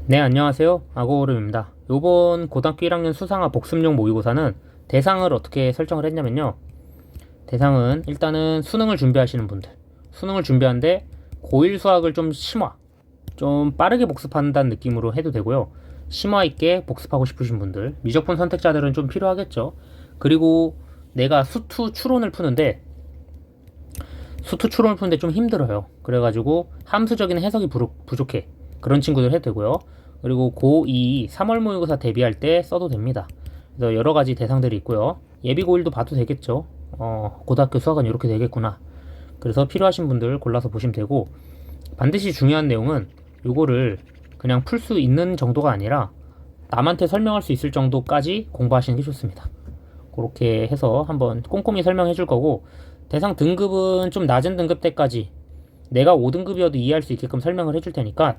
네, 안녕하세요. 아고오름입니다. 요번 고등학교 1학년 수상화 복습용 모의고사는 대상을 어떻게 설정을 했냐면요. 대상은 일단은 수능을 준비하시는 분들. 수능을 준비하는데 고1 수학을 좀 좀 빠르게 복습한다는 느낌으로 해도 되고요. 심화 있게 복습하고 싶으신 분들. 미적분 선택자들은 좀 필요하겠죠. 그리고 내가 수투 추론을 푸는데 좀 힘들어요. 그래가지고 함수적인 해석이 부족해. 그런 친구들 해도 되고요. 그리고 고2 3월 모의고사 대비할 때 써도 됩니다. 그래서 여러 가지 대상들이 있고요. 예비 고1도 봐도 되겠죠. 고등학교 수학은 이렇게 되겠구나. 그래서 필요하신 분들 골라서 보시면 되고, 반드시 중요한 내용은 요거를 그냥 풀 수 있는 정도가 아니라 남한테 설명할 수 있을 정도까지 공부하시는 게 좋습니다. 그렇게 해서 한번 꼼꼼히 설명해 줄 거고, 대상 등급은 좀 낮은 등급 때까지 내가 5등급이어도 이해할 수 있게끔 설명을 해줄 테니까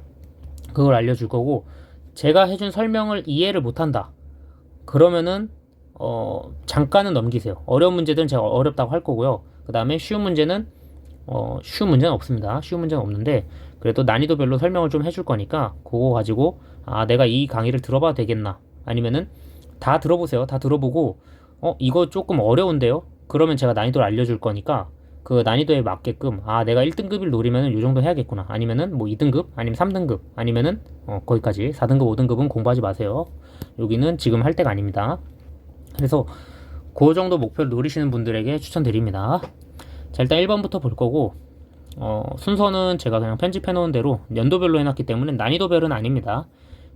그걸 알려줄 거고, 제가 해준 설명을 이해를 못한다 그러면은 잠깐은 넘기세요. 어려운 문제들은 제가 어렵다고 할 거고요. 그 다음에 쉬운 문제는 없습니다. 쉬운 문제는 없는데 그래도 난이도별로 설명을 좀 해줄 거니까 그거 가지고 내가 이 강의를 들어봐도 되겠나, 아니면은 다 들어보세요. 다 들어보고 이거 조금 어려운데요, 그러면 제가 난이도를 알려줄 거니까 그 난이도에 맞게끔 내가 1등급을 노리면은 요 정도 해야겠구나, 아니면은 뭐 2등급 아니면 3등급 아니면은 거기까지 4등급 5등급은 공부하지 마세요. 여기는 지금 할 때가 아닙니다. 그래서 그 정도 목표를 노리시는 분들에게 추천드립니다. 자, 일단 1번부터 볼 거고, 순서는 제가 그냥 편집해 놓은 대로 연도별로 해놨기 때문에 난이도별은 아닙니다.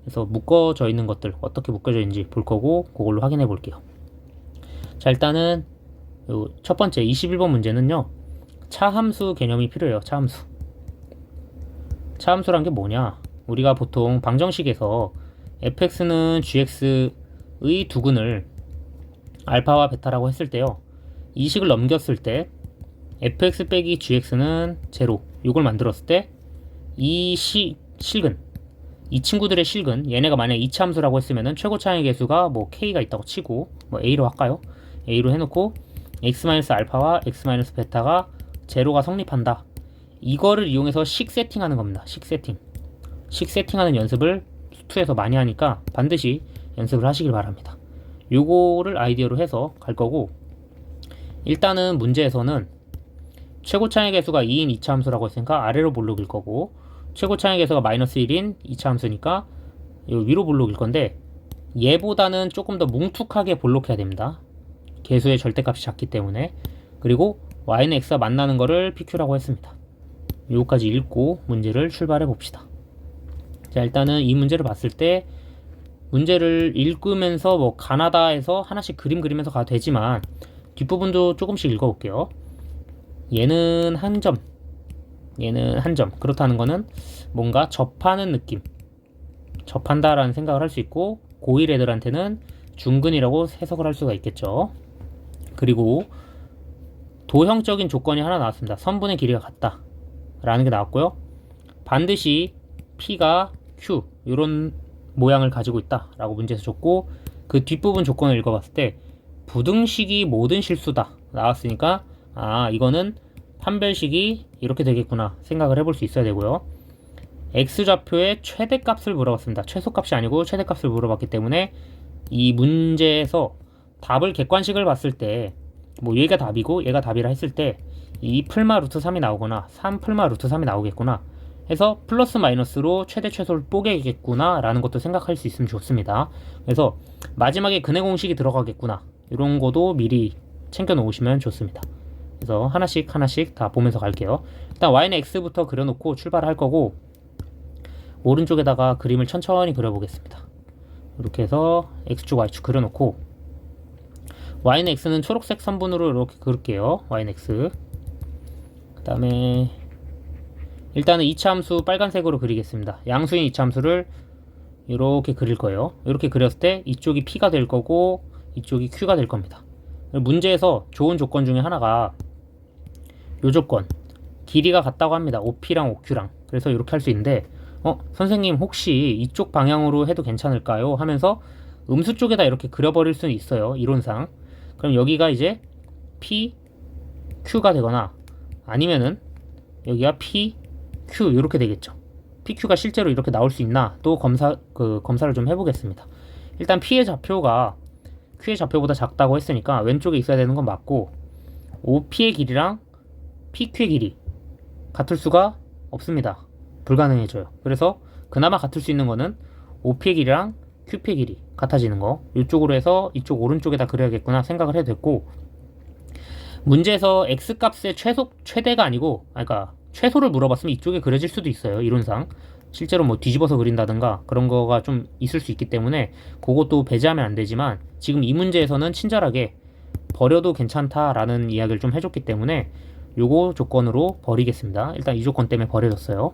그래서 묶어져 있는 것들 어떻게 묶어져 있는지 볼 거고, 그걸로 확인해 볼게요. 자, 일단은 첫 번째 21번 문제는요, 차함수 개념이 필요해요. 차함수란 게 뭐냐, 우리가 보통 방정식에서 fx는 gx의 두근을 알파와 베타라고 했을 때요, 이 식을 넘겼을 때 fx 빼기 gx는 제로, 이걸 만들었을 때 이 실근, 이 친구들의 실근, 얘네가 만약 이차함수라고 했으면은 최고 차항의 개수가 뭐 k가 있다고 치고, 뭐 a로 할까요? a로 해놓고 x-알파와 x-베타가 제로가 성립한다. 이거를 이용해서 식 세팅하는 겁니다. 식 세팅하는 연습을 수투에서 많이 하니까 반드시 연습을 하시길 바랍니다. 요거를 아이디어로 해서 갈 거고, 일단은 문제에서는 최고 차항의 개수가 2인 2차 함수라고 했으니까 아래로 볼록일 거고, 최고 차항의 개수가 마이너스 1인 2차 함수니까 위로 볼록일 건데, 얘보다는 조금 더 뭉툭하게 볼록해야 됩니다. 개수의 절대값이 작기 때문에. 그리고 y는 x가 만나는 거를 pq라고 했습니다. 요거까지 읽고 문제를 출발해 봅시다. 자, 일단은 이 문제를 봤을 때 문제를 읽으면서 뭐 가나다에서 하나씩 그림 그리면서 가도 되지만 뒷부분도 조금씩 읽어볼게요. 얘는 한 점, 얘는 한 점. 그렇다는 거는 뭔가 접하는 느낌, 접한다라는 생각을 할 수 있고, 고1 애들한테는 중근이라고 해석을 할 수가 있겠죠. 그리고 도형적인 조건이 하나 나왔습니다. 선분의 길이가 같다 라는 게 나왔고요. 반드시 P가 Q 이런 모양을 가지고 있다 라고 문제에서 줬고, 그 뒷부분 조건을 읽어봤을 때 부등식이 모든 실수다 나왔으니까 이거는 판별식이 이렇게 되겠구나 생각을 해볼 수 있어야 되고요. x좌표의 최대값을 물어봤습니다. 최소값이 아니고 최대값을 물어봤기 때문에 이 문제에서 답을 객관식을 봤을 때 뭐 얘가 답이고 얘가 답이라 했을 때 2 풀마 루트 3이 나오거나 3 풀마 루트 3이 나오겠구나 해서 플러스 마이너스로 최대 최소를 뽀개겠구나 라는 것도 생각할 수 있으면 좋습니다. 그래서 마지막에 근해 공식이 들어가겠구나, 이런 것도 미리 챙겨 놓으시면 좋습니다. 그래서 하나씩 다 보면서 갈게요. 일단 y는 x부터 그려놓고 출발할 거고, 오른쪽에다가 그림을 천천히 그려보겠습니다. 이렇게 해서 x축 y축 그려놓고, y는 x는 초록색 선분으로 이렇게 그릴게요. y는 x. 그 다음에 일단은 2차 함수 빨간색으로 그리겠습니다. 양수인 2차 함수를 이렇게 그릴 거예요. 이렇게 그렸을 때 이쪽이 p가 될 거고 이쪽이 q가 될 겁니다. 문제에서 좋은 조건 중에 하나가 요 조건, 길이가 같다고 합니다. OP랑 OQ랑. 그래서 이렇게 할 수 있는데 선생님 혹시 이쪽 방향으로 해도 괜찮을까요? 하면서 음수 쪽에다 이렇게 그려버릴 수는 있어요, 이론상. 그럼 여기가 이제 P, Q가 되거나 아니면은 여기가 P, Q 이렇게 되겠죠. PQ가 실제로 이렇게 나올 수 있나 또 검사를 좀 해보겠습니다. 일단 P의 좌표가 Q의 좌표보다 작다고 했으니까 왼쪽에 있어야 되는 건 맞고, OP의 길이랑 PQ의 길이 같을 수가 없습니다. 불가능해져요. 그래서 그나마 같을 수 있는 거는 OP의 길이랑 QP의 길이 같아지는 거, 이쪽으로 해서 이쪽 오른쪽에다 그려야겠구나 생각을 해도 됐고, 문제에서 X값의 최대가 아니고, 그러니까 최소를 물어봤으면 이쪽에 그려질 수도 있어요. 이론상 실제로 뭐 뒤집어서 그린다든가 그런 거가 좀 있을 수 있기 때문에 그것도 배제하면 안 되지만, 지금 이 문제에서는 친절하게 버려도 괜찮다라는 이야기를 좀 해줬기 때문에 요거 조건으로 버리겠습니다. 일단 이 조건 때문에 버려졌어요.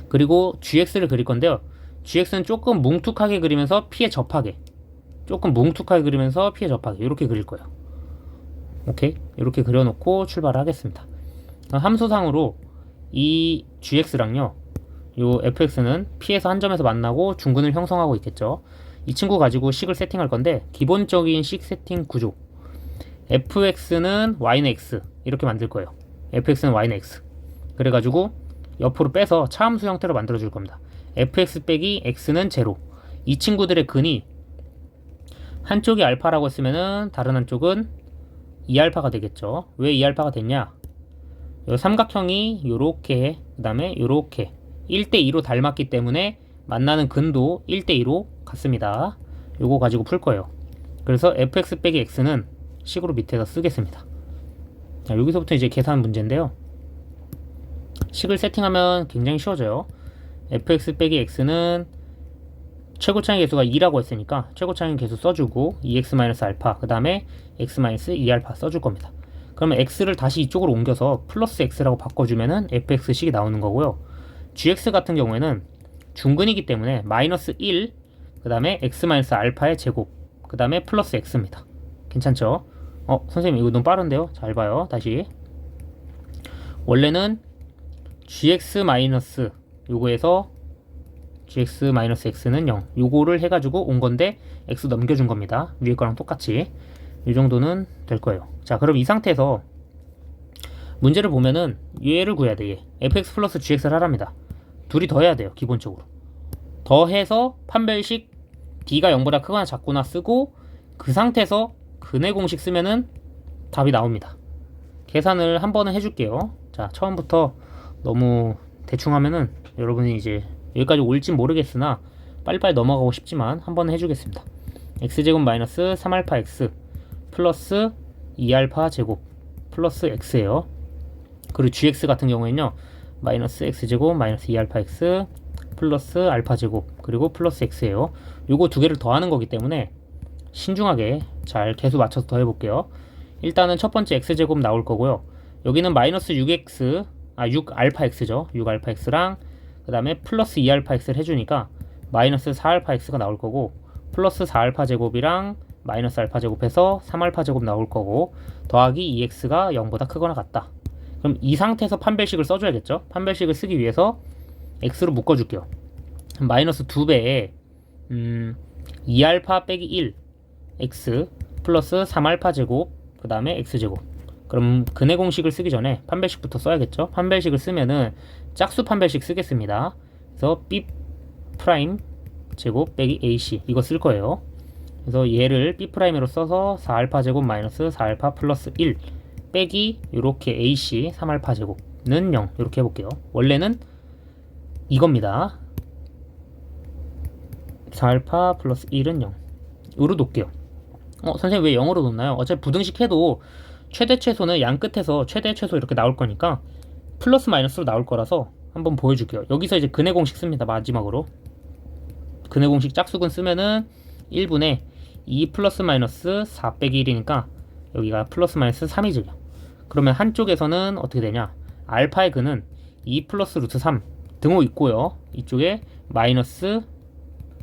그리고 GX를 그릴 건데요. GX는 조금 뭉툭하게 그리면서 P에 접하게, 조금 뭉툭하게 그리면서 P에 접하게 이렇게 그릴 거예요. 오케이, 이렇게 그려놓고 출발을 하겠습니다. 함수상으로 이 GX랑요, 요 FX는 P에서 한 점에서 만나고 중근을 형성하고 있겠죠. 이 친구 가지고 식을 세팅할 건데, 기본적인 식 세팅 구조, fx는 y는 x 이렇게 만들 거예요. fx는 y는 x, 그래가지고 옆으로 빼서 차함수 형태로 만들어 줄 겁니다. fx 빼기 x는 0. 이 친구들의 근이 한쪽이 알파라고 했으면은 다른 한쪽은 2알파가 되겠죠. 왜 2알파가 됐냐, 요 삼각형이 요렇게, 그 다음에 요렇게 1대2로 닮았기 때문에 만나는 근도 1대2로 같습니다. 요거 가지고 풀 거예요. 그래서 fx 빼기 x는 식으로 밑에다 쓰겠습니다. 자, 여기서부터 이제 계산 문제인데요. 식을 세팅하면 굉장히 쉬워져요. fx 빼기 x는 최고차의 개수가 2라고 했으니까 최고차의 개수 써주고 2x-알파, 그 다음에 x-2알파 써줄 겁니다. 그러면 x를 다시 이쪽으로 옮겨서 플러스 x라고 바꿔주면은 fx식이 나오는 거고요. gx 같은 경우에는 중근이기 때문에 마이너스 1, 그 다음에 x-알파의 제곱, 그 다음에 플러스 x입니다. 괜찮죠? 선생님 이거 너무 빠른데요? 잘 봐요. 다시. 원래는 gx 마이너스 요거에서 gx 마이너스 x는 0, 요거를 해가지고 온 건데 x 넘겨준 겁니다. 위에 거랑 똑같이. 이 정도는 될 거예요. 자, 그럼 이 상태에서 문제를 보면은 얘를 구해야 돼. 얘 fx 플러스 gx를 하랍니다. 둘이 더해야 돼요. 기본적으로 더해서 판별식 d가 0보다 크거나 작거나 쓰고, 그 상태에서 근의 공식 쓰면은 답이 나옵니다. 계산을 한 번은 해줄게요. 자, 처음부터 너무 대충 하면은 여러분이 이제 여기까지 올진 모르겠으나 빨리빨리 넘어가고 싶지만 한 번은 해주겠습니다. x제곱 마이너스 3알파 x 플러스 2알파 제곱 플러스 x예요. 그리고 gx 같은 경우에는요, 마이너스 x제곱 마이너스 2알파 x 플러스 알파 제곱 그리고 플러스 x예요. 요거 두 개를 더하는 거기 때문에 신중하게 잘 개수 맞춰서 더해볼게요. 일단은 첫 번째 x제곱 나올 거고요. 여기는 마이너스 6알파 x죠. 6알파 x랑 그 다음에 플러스 2알파 x를 해주니까 마이너스 4알파 x가 나올 거고, 플러스 4알파 제곱이랑 마이너스 알파 제곱해서 3알파 제곱 나올 거고, 더하기 2x가 0보다 크거나 같다. 그럼 이 상태에서 판별식을 써줘야겠죠. 판별식을 쓰기 위해서 x로 묶어줄게요. 마이너스 2배에 2알파 빼기 1 x 플러스 3알파 제곱 그 다음에 x제곱. 그럼 근의 공식을 쓰기 전에 판별식부터 써야겠죠. 판별식을 쓰면은 짝수 판별식 쓰겠습니다. 그래서 b 프라임 제곱 빼기 ac 이거 쓸 거예요. 그래서 얘를 b 프라임으로 써서 4알파 제곱 마이너스 4알파 플러스 1 빼기 요렇게 ac 3알파 제곱는 0 이렇게 해볼게요. 원래는 이겁니다. 4알파 플러스 1은 0으로 놓을게요. 선생님 왜 0으로 놓나요? 어차피 부등식 해도 최대 최소는 양 끝에서 최대 최소 이렇게 나올 거니까 플러스 마이너스로 나올 거라서 한번 보여줄게요. 여기서 이제 근의 공식 씁니다. 마지막으로 근의 공식 짝수근 쓰면은 1분의 2 플러스 마이너스 4 빼기 1이니까 여기가 플러스 마이너스 3이죠. 그러면 한쪽에서는 어떻게 되냐, 알파의 근은 2 플러스 루트 3 등호 있고요, 이쪽에 마이너스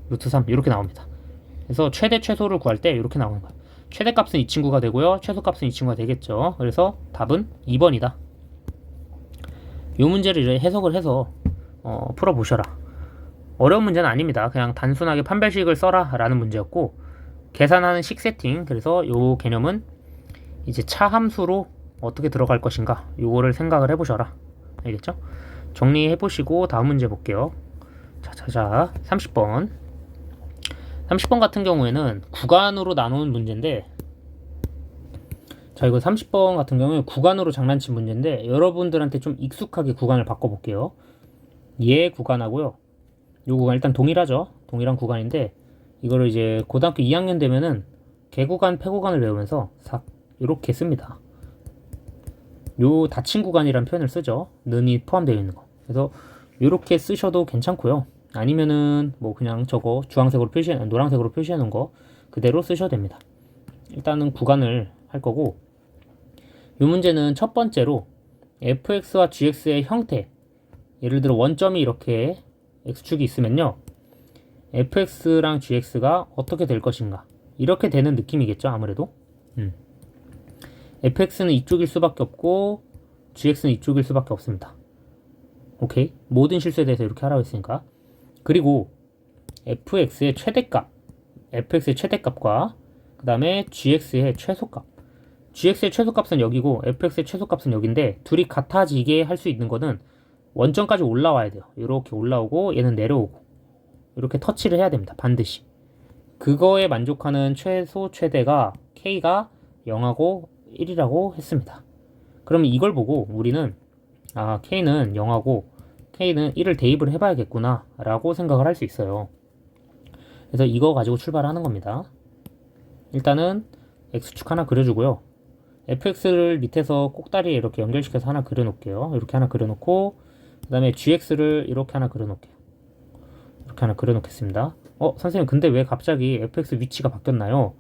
루트 3 이렇게 나옵니다. 그래서 최대 최소를 구할 때 이렇게 나오는 거예요. 최대값은 이 친구가 되고요, 최소값은 이 친구가 되겠죠. 그래서 답은 2번이다. 이 문제를 이제 해석을 해서 풀어보셔라. 어려운 문제는 아닙니다. 그냥 단순하게 판별식을 써라 라는 문제였고, 계산하는 식 세팅, 그래서 이 개념은 이제 차 함수로 어떻게 들어갈 것인가 요거를 생각을 해보셔라. 알겠죠? 정리해 보시고 다음 문제 볼게요. 자, 30번. 30번 같은 경우에는 구간으로 나누는 문제인데, 자, 이거 30번 같은 경우에 구간으로 장난친 문제인데, 여러분들한테 좀 익숙하게 구간을 바꿔볼게요. 얘 구간하고요. 요 구간 일단 동일하죠. 동일한 구간인데, 이거를 이제 고등학교 2학년 되면은 개구간, 폐구간을 외우면서 싹 이렇게 씁니다. 요 닫힌 구간이란 표현을 쓰죠. 는이 포함되어 있는 거. 그래서 이렇게 쓰셔도 괜찮고요. 아니면은 뭐 그냥 저거 주황색으로 노란색으로 표시해 놓은 거 그대로 쓰셔도 됩니다. 일단은 구간을 할 거고, 이 문제는 첫 번째로 fx와 gx의 형태, 예를 들어 원점이 이렇게 x축이 있으면요, fx랑 gx가 어떻게 될 것인가, 이렇게 되는 느낌이겠죠. 아무래도 fx는 이쪽일 수밖에 없고 gx는 이쪽일 수밖에 없습니다. 오케이, 모든 실수에 대해서 이렇게 하라고 했으니까. 그리고 fx의 최대값과 그 다음에 gx의 최소값, gx의 최소값은 여기고 fx의 최소값은 여기인데, 둘이 같아지게 할 수 있는 거는 원점까지 올라와야 돼요. 이렇게 올라오고 얘는 내려오고 이렇게 터치를 해야 됩니다. 반드시. 그거에 만족하는 최소 최대가 k가 0하고 1이라고 했습니다. 그러면 이걸 보고 우리는 k는 0하고 k는 1을 대입을 해봐야겠구나 라고 생각을 할 수 있어요. 그래서 이거 가지고 출발하는 겁니다. 일단은 x축 하나 그려주고요. fx를 밑에서 꼭다리에 이렇게 연결시켜서 하나 그려놓을게요. 이렇게 하나 그려놓고, 그 다음에 gx를 이렇게 하나 그려놓을게요. 이렇게 하나 그려놓겠습니다. 선생님 근데 왜 갑자기 fx 위치가 바뀌었나요?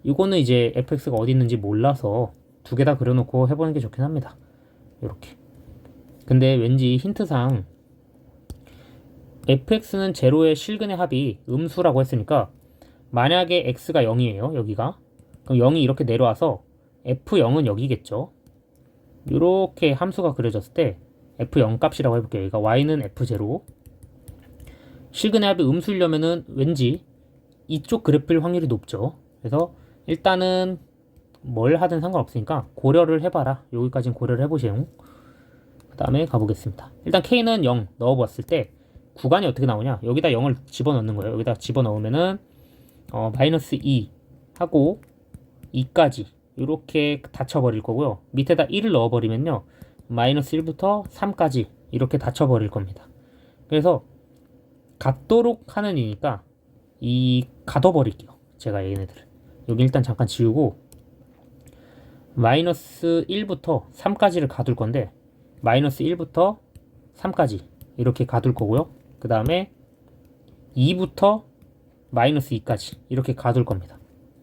이거는 이제 fx가 어디 있는지 몰라서 두 개 다 그려놓고 해보는 게 좋긴 합니다. 이렇게. 근데 왠지 힌트상 fx는 제로의 실근의 합이 음수라고 했으니까, 만약에 x가 0이에요 여기가, 그럼 0이 이렇게 내려와서 f0은 여기겠죠. 이렇게 함수가 그려졌을 때 f0 값이라고 해볼게요. 여기가 y는 f0, 실근의 합이 음수이려면은 왠지 이쪽 그래프일 확률이 높죠. 그래서 일단은 뭘 하든 상관없으니까 고려를 해봐라. 여기까지는 고려를 해보세요. 그 다음에 가보겠습니다. 일단 k는 0 넣어봤을 때 구간이 어떻게 나오냐, 여기다 0을 집어넣는 거예요. 여기다 집어넣으면은 마이너스 2 하고 2까지 이렇게 닫혀버릴 거고요. 밑에다 1을 넣어버리면요, 마이너스 1부터 3까지 이렇게 닫혀버릴 겁니다. 그래서 같도록 하는 이니까 가둬버릴게요. 제가 얘네들을 여기 일단 잠깐 지우고, 마이너스 1부터 3까지를 가둘 건데, 마이너스 1부터 3까지 이렇게 가둘 거고요. 그 다음에 2부터 마이너스 2까지 이렇게 가둘 겁니다.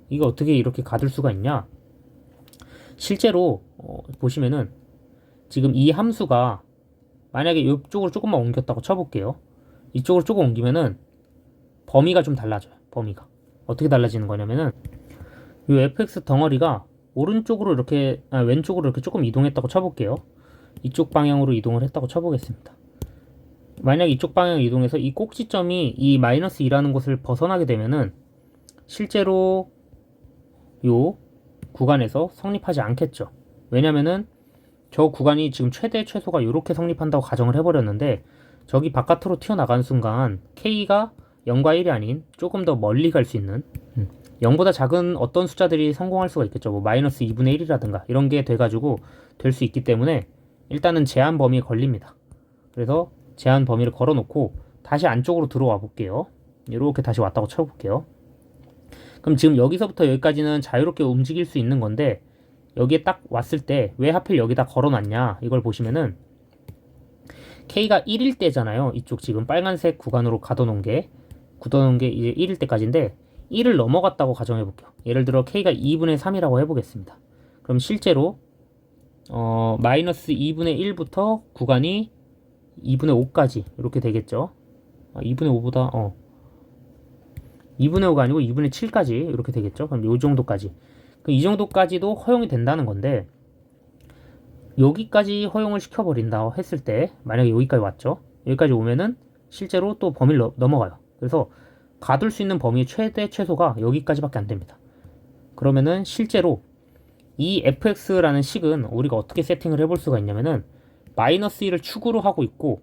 이거 어떻게 이렇게 가둘 수가 있냐, 실제로 보시면은 지금 이 함수가 만약에 이쪽으로 조금만 옮겼다고 쳐볼게요. 이쪽으로 조금 옮기면은 범위가 좀 달라져요. 범위가 어떻게 달라지는 거냐면은, 이 fx 덩어리가 오른쪽으로 이렇게 왼쪽으로 이렇게 조금 이동했다고 쳐볼게요. 이쪽 방향으로 이동을 했다고 쳐보겠습니다. 만약 이쪽 방향으로 이동해서 이 꼭지점이 이 마이너스 2라는 곳을 벗어나게 되면은 실제로 요 구간에서 성립하지 않겠죠. 왜냐면은 저 구간이 지금 최대 최소가 이렇게 성립한다고 가정을 해버렸는데, 저기 바깥으로 튀어나가는 순간 k가 0과 1이 아닌 조금 더 멀리 갈 수 있는 0보다 작은 어떤 숫자들이 성공할 수가 있겠죠. 뭐 마이너스 2분의 1이라든가 이런 게 돼가지고 될 수 있기 때문에 일단은 제한 범위에 걸립니다. 그래서 제한 범위를 걸어놓고 다시 안쪽으로 들어와 볼게요. 이렇게 다시 왔다고 쳐볼게요. 그럼 지금 여기서부터 여기까지는 자유롭게 움직일 수 있는 건데, 여기에 딱 왔을 때 왜 하필 여기다 걸어놨냐, 이걸 보시면은 k가 1일 때잖아요. 이쪽 지금 빨간색 구간으로 굳어놓은 게 이제 1일 때까지인데, 1을 넘어갔다고 가정해 볼게요. 예를 들어 k가 2분의 3이라고 해보겠습니다. 그럼 실제로 마이너스 2분의 1부터 구간이 2분의 5까지 이렇게 되겠죠. 2분의 5보다 2분의 5가 아니고 2분의 7까지 이렇게 되겠죠. 그럼 이 정도까지, 이 정도까지도 허용이 된다는 건데, 여기까지 허용을 시켜버린다 했을 때, 만약에 여기까지 왔죠. 여기까지 오면은 실제로 또 범위를 넘어가요. 그래서 가둘 수 있는 범위의 최대 최소가 여기까지밖에 안 됩니다. 그러면은 실제로 이 fx라는 식은 우리가 어떻게 세팅을 해볼 수가 있냐면은, 마이너스 1을 축으로 하고 있고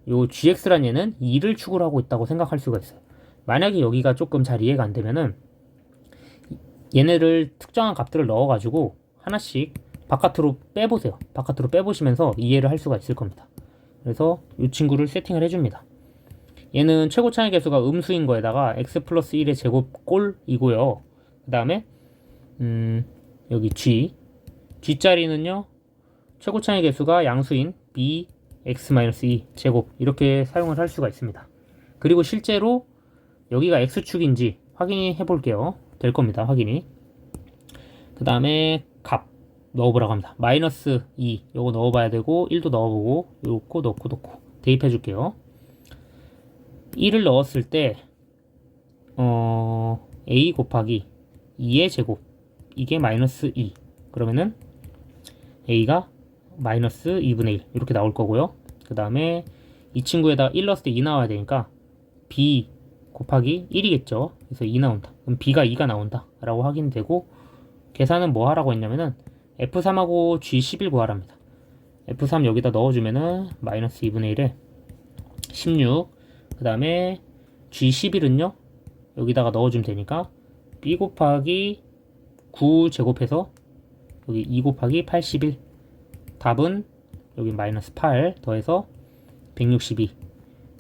요 gx란 얘는 2를 축으로 하고 있다고 생각할 수가 있어요. 만약에 여기가 조금 잘 이해가 안 되면은 얘네를 특정한 값들을 넣어가지고 하나씩 바깥으로 빼보세요. 바깥으로 빼보시면서 이해를 할 수가 있을 겁니다. 그래서 이 친구를 세팅을 해줍니다. 얘는 최고 차이 계수가 음수인 거에다가 x 플러스 1의 제곱 꼴이고요. 그 다음에 여기 g자리는요 최고 차이 계수가 양수인 b x-2 제곱 이렇게 사용을 할 수가 있습니다. 그리고 실제로 여기가 x축인지 확인해 볼게요. 될 겁니다. 확인이. 그 다음에 값 넣어보라고 합니다. 마이너스 2 요거 넣어봐야 되고 1도 넣어보고 요거 넣고 대입해 줄게요. 1을 넣었을 때 a 곱하기 2의 제곱 이게 마이너스 2 그러면은 a가 마이너스 2분의 1 이렇게 나올 거고요. 그 다음에 이 친구에다 1 넣었을 때 2 나와야 되니까 b 곱하기 1이겠죠. 그래서 2 나온다. 그럼 b가 2가 나온다 라고 확인되고 계산은 뭐 하라고 했냐면은 F3하고 G11 구하랍니다. F3 여기다 넣어주면은 마이너스 2분의 1에 16 그 다음에 G11은요 여기다가 넣어주면 되니까 B 곱하기 9 제곱해서 여기 2 곱하기 81 답은 여기 마이너스 8 더해서 162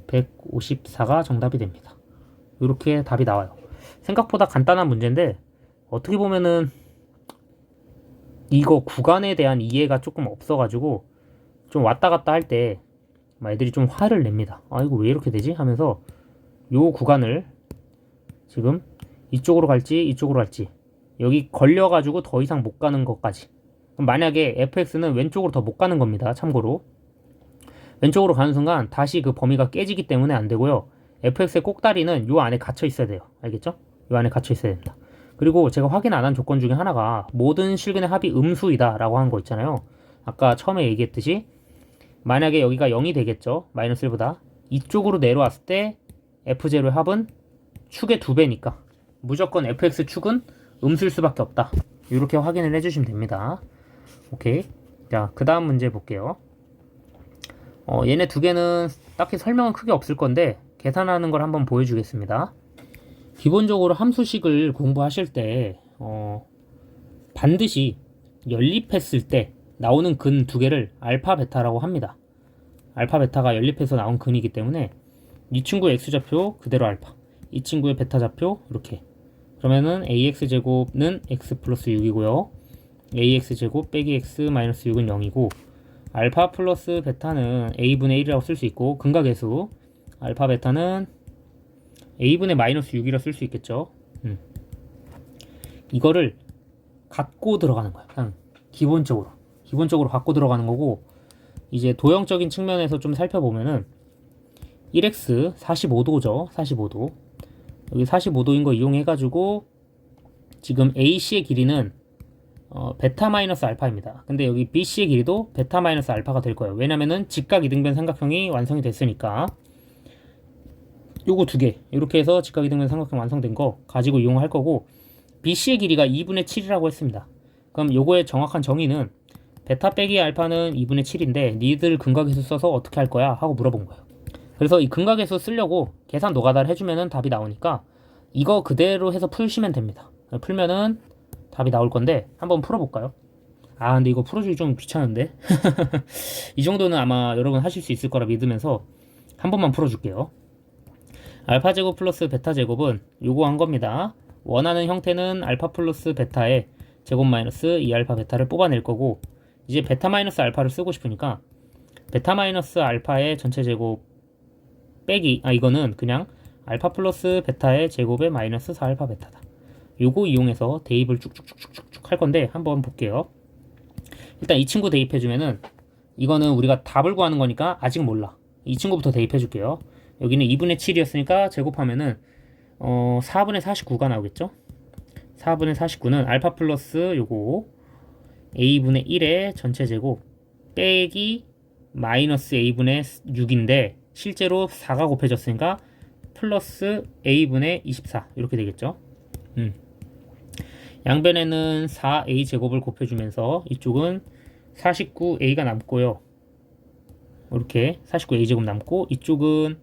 154가 정답이 됩니다. 이렇게 답이 나와요. 생각보다 간단한 문제인데 어떻게 보면은 이거 구간에 대한 이해가 조금 없어가지고 좀 왔다 갔다 할 때 애들이 좀 화를 냅니다. 아 이거 왜 이렇게 되지? 하면서 요 구간을 지금 이쪽으로 갈지 이쪽으로 갈지 여기 걸려가지고 더 이상 못 가는 것까지. 그럼 만약에 fx는 왼쪽으로 더 못 가는 겁니다. 참고로 왼쪽으로 가는 순간 다시 그 범위가 깨지기 때문에 안 되고요. fx의 꼭다리는 요 안에 갇혀 있어야 돼요. 알겠죠? 요 안에 갇혀 있어야 됩니다. 그리고 제가 확인 안 한 조건 중에 하나가 모든 실근의 합이 음수이다 라고 한 거 있잖아요. 아까 처음에 얘기했듯이 만약에 여기가 0이 되겠죠. 마이너스 1보다 이쪽으로 내려왔을 때 f0의 합은 축의 2배니까 무조건 fx축은 음수일 수밖에 없다. 이렇게 확인을 해주시면 됩니다. 오케이. 자, 그 다음 문제 볼게요. 얘네 두 개는 딱히 설명은 크게 없을 건데 계산하는 걸 한번 보여주겠습니다. 기본적으로 함수식을 공부하실 때 반드시 연립했을 때 나오는 근 두 개를 알파 베타라고 합니다. 알파 베타가 연립해서 나온 근이기 때문에 이 친구의 x좌표 그대로 알파, 이 친구의 베타 좌표 이렇게. 그러면은 ax제곱은 x 플러스 6이고요 ax제곱 빼기 x 마이너스 6은 0이고 알파 플러스 베타는 a분의 1이라고 쓸 수 있고 근각계수 알파 베타는 a분의 마이너스 6이라 쓸 수 있겠죠. 이거를 갖고 들어가는 거야. 그냥 기본적으로 갖고 들어가는 거고 이제 도형적인 측면에서 좀 살펴보면은 1x 45도죠. 45도 여기 45도인 거 이용해가지고 지금 AC의 길이는 베타 마이너스 알파입니다. 근데 여기 BC의 길이도 베타 마이너스 알파가 될 거예요. 왜냐면은 직각 이등변 삼각형이 완성이 됐으니까 요거 두 개 이렇게 해서 직각 이등변 삼각형 완성된 거 가지고 이용할 거고 BC의 길이가 2분의 7이라고 했습니다. 그럼 요거의 정확한 정의는 베타 빼기 알파는 2분의 7인데 니들 근각계수 써서 어떻게 할 거야? 하고 물어본 거예요. 그래서 이 근각계수 쓰려고 계산 노가다를 해주면은 답이 나오니까 이거 그대로 해서 풀시면 됩니다. 풀면은 답이 나올 건데 한번 풀어볼까요? 아 근데 이거 풀어주기 좀 귀찮은데 이 정도는 아마 여러분 하실 수 있을 거라 믿으면서 한 번만 풀어줄게요. 알파 제곱 플러스 베타 제곱은 요거 한 겁니다. 원하는 형태는 알파 플러스 베타의 제곱 마이너스 2알파 베타를 뽑아낼 거고 이제 베타 마이너스 알파를 쓰고 싶으니까 베타 마이너스 알파의 전체 제곱 빼기 이거는 그냥 알파 플러스 베타의 제곱의 마이너스 4알파 베타다. 요거 이용해서 대입을 쭉쭉쭉쭉쭉 할 건데 한번 볼게요. 일단 이 친구 대입해주면은 이거는 우리가 답을 구하는 거니까 아직 몰라. 이 친구부터 대입해줄게요. 여기는 2분의 7이었으니까 제곱하면은 4분의 49가 나오겠죠. 4분의 49는 알파 플러스 요거 a분의 1의 전체 제곱 빼기 마이너스 a분의 6인데 실제로 4가 곱해졌으니까 플러스 a분의 24 이렇게 되겠죠. 양변에는 4a 제곱을 곱해주면서 이쪽은 49a가 남고요. 이렇게 49a제곱 남고 이쪽은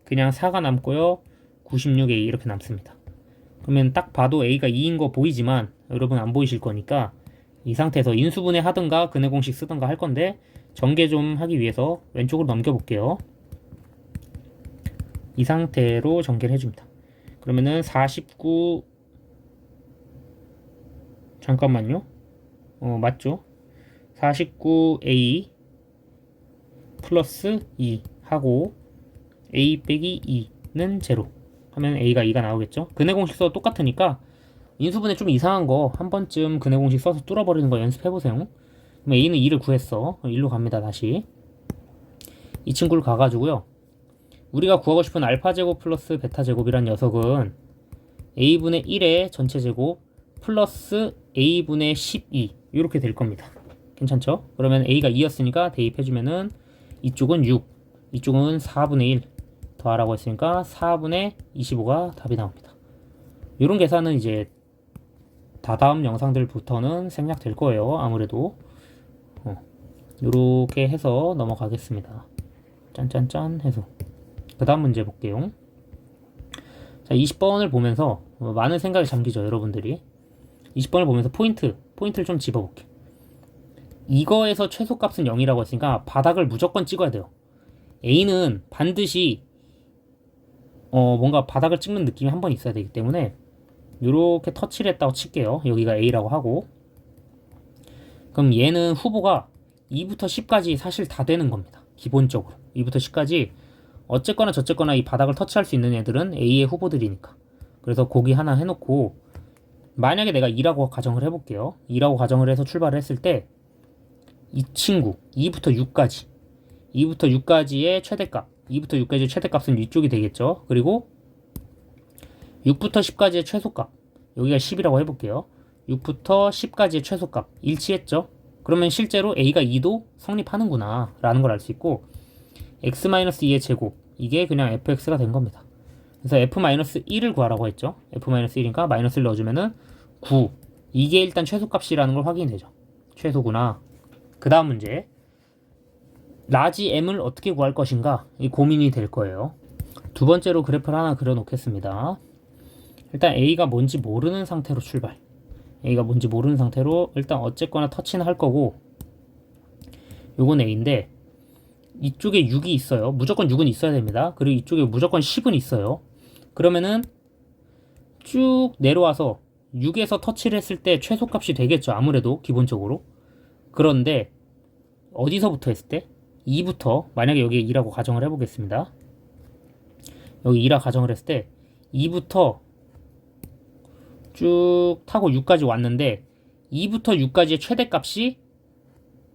그냥 4가 남고요. 96a 이렇게 남습니다. 그러면 딱 봐도 a가 2인 거 보이지만 여러분 안 보이실 거니까 이 상태에서 인수분해 하든가 근해 공식 쓰든가 할 건데 전개 좀 하기 위해서 왼쪽으로 넘겨 볼게요. 이 상태로 전개를 해줍니다. 그러면은 49 잠깐만요. 맞죠? 49a 플러스 2 하고 a 빼기 2는 0 하면 a가 2가 나오겠죠? 근해 공식 써도 똑같으니까 인수분해 좀 이상한 거 한 번쯤 근해 공식 써서 뚫어버리는 거 연습해보세요. 그럼 a는 2를 구했어. 1로 갑니다. 다시 이 친구를 가가지고요. 우리가 구하고 싶은 알파 제곱 플러스 베타 제곱이란 녀석은 a분의 1의 전체 제곱 플러스 a분의 12 이렇게 될 겁니다. 괜찮죠? 그러면 a가 2였으니까 대입해주면은 이쪽은 6, 이쪽은 4분의 1 더하라고 했으니까 4분의 25가 답이 나옵니다. 이런 계산은 이제 다다음 영상들부터는 생략될 거예요. 아무래도 이렇게 해서 넘어가겠습니다. 짠짠짠 해서 그 다음 문제 볼게요. 자, 20번을 보면서 많은 생각이 잠기죠, 여러분들이. 20번을 보면서 포인트를 좀 집어볼게. 이거에서 최소값은 0이라고 했으니까 바닥을 무조건 찍어야 돼요. A는 반드시 뭔가 바닥을 찍는 느낌이 한 번 있어야 되기 때문에 이렇게 터치를 했다고 칠게요. 여기가 A라고 하고, 그럼 얘는 후보가 2부터 10까지 사실 다 되는 겁니다. 기본적으로 2부터 10까지 어쨌거나 저쨌거나 이 바닥을 터치할 수 있는 애들은 A의 후보들이니까. 그래서 거기 하나 해놓고, 만약에 내가 2라고 가정을 해볼게요. 2라고 가정을 해서 출발을 했을 때 이 친구 2부터 6까지의 최대값, 2부터 6까지의 최대값은 이쪽이 되겠죠. 그리고 6부터 10까지의 최소값, 여기가 10이라고 해볼게요. 6부터 10까지의 최소값 일치했죠. 그러면 실제로 A가 2도 성립하는구나 라는 걸 알 수 있고, x-2의 제곱, 이게 그냥 fx가 된 겁니다. 그래서 f-1을 구하라고 했죠. f-1이니까 마이너스를 넣어주면은 9, 이게 일단 최소값이라는 걸 확인이 되죠. 최소구나. 그 다음 문제, 라지 m을 어떻게 구할 것인가, 이 고민이 될 거예요. 두 번째로 그래프를 하나 그려놓겠습니다. 일단 A가 뭔지 모르는 상태로 출발. A가 뭔지 모르는 상태로 일단 어쨌거나 터치는 할 거고, 요건 A인데 이쪽에 6이 있어요. 무조건 6은 있어야 됩니다. 그리고 이쪽에 무조건 10은 있어요. 그러면은 쭉 내려와서 6에서 터치를 했을 때 최소값이 되겠죠. 아무래도 기본적으로. 그런데 어디서부터 했을 때? 2부터, 만약에 여기에 2라고 가정을 해보겠습니다. 여기 2라 가정을 했을 때 2부터 쭉 타고 6까지 왔는데 2부터 6까지의 최대값이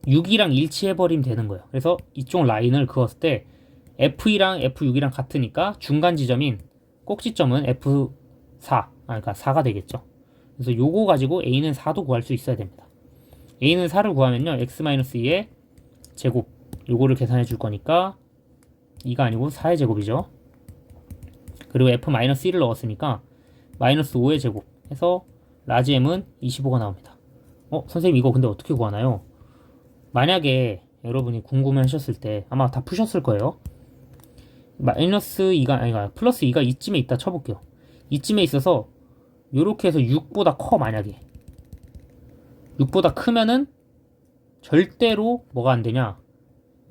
6이랑 일치해버리면 되는 거예요. 그래서 이쪽 라인을 그었을 때 F2랑 F6이랑 같으니까 중간 지점인 꼭지점은 F4, 그러니까 4가 되겠죠. 그래서 요거 가지고 A는 4도 구할 수 있어야 됩니다. A는 4를 구하면요, x-2의 제곱, 요거를 계산해 줄 거니까 2가 아니고 4의 제곱이죠. 그리고 f-1을 넣었으니까 마이너스 5의 제곱 해서 라지 m은 25가 나옵니다. 선생님 이거 근데 어떻게 구하나요? 만약에 여러분이 궁금해 하셨을 때 아마 다 푸셨을 거예요. 마이너스 2가 아니라 플러스 2가 이쯤에 있다 쳐볼게요. 이쯤에 있어서 요렇게 해서 6보다 커. 만약에 6보다 크면은 절대로 뭐가 안 되냐,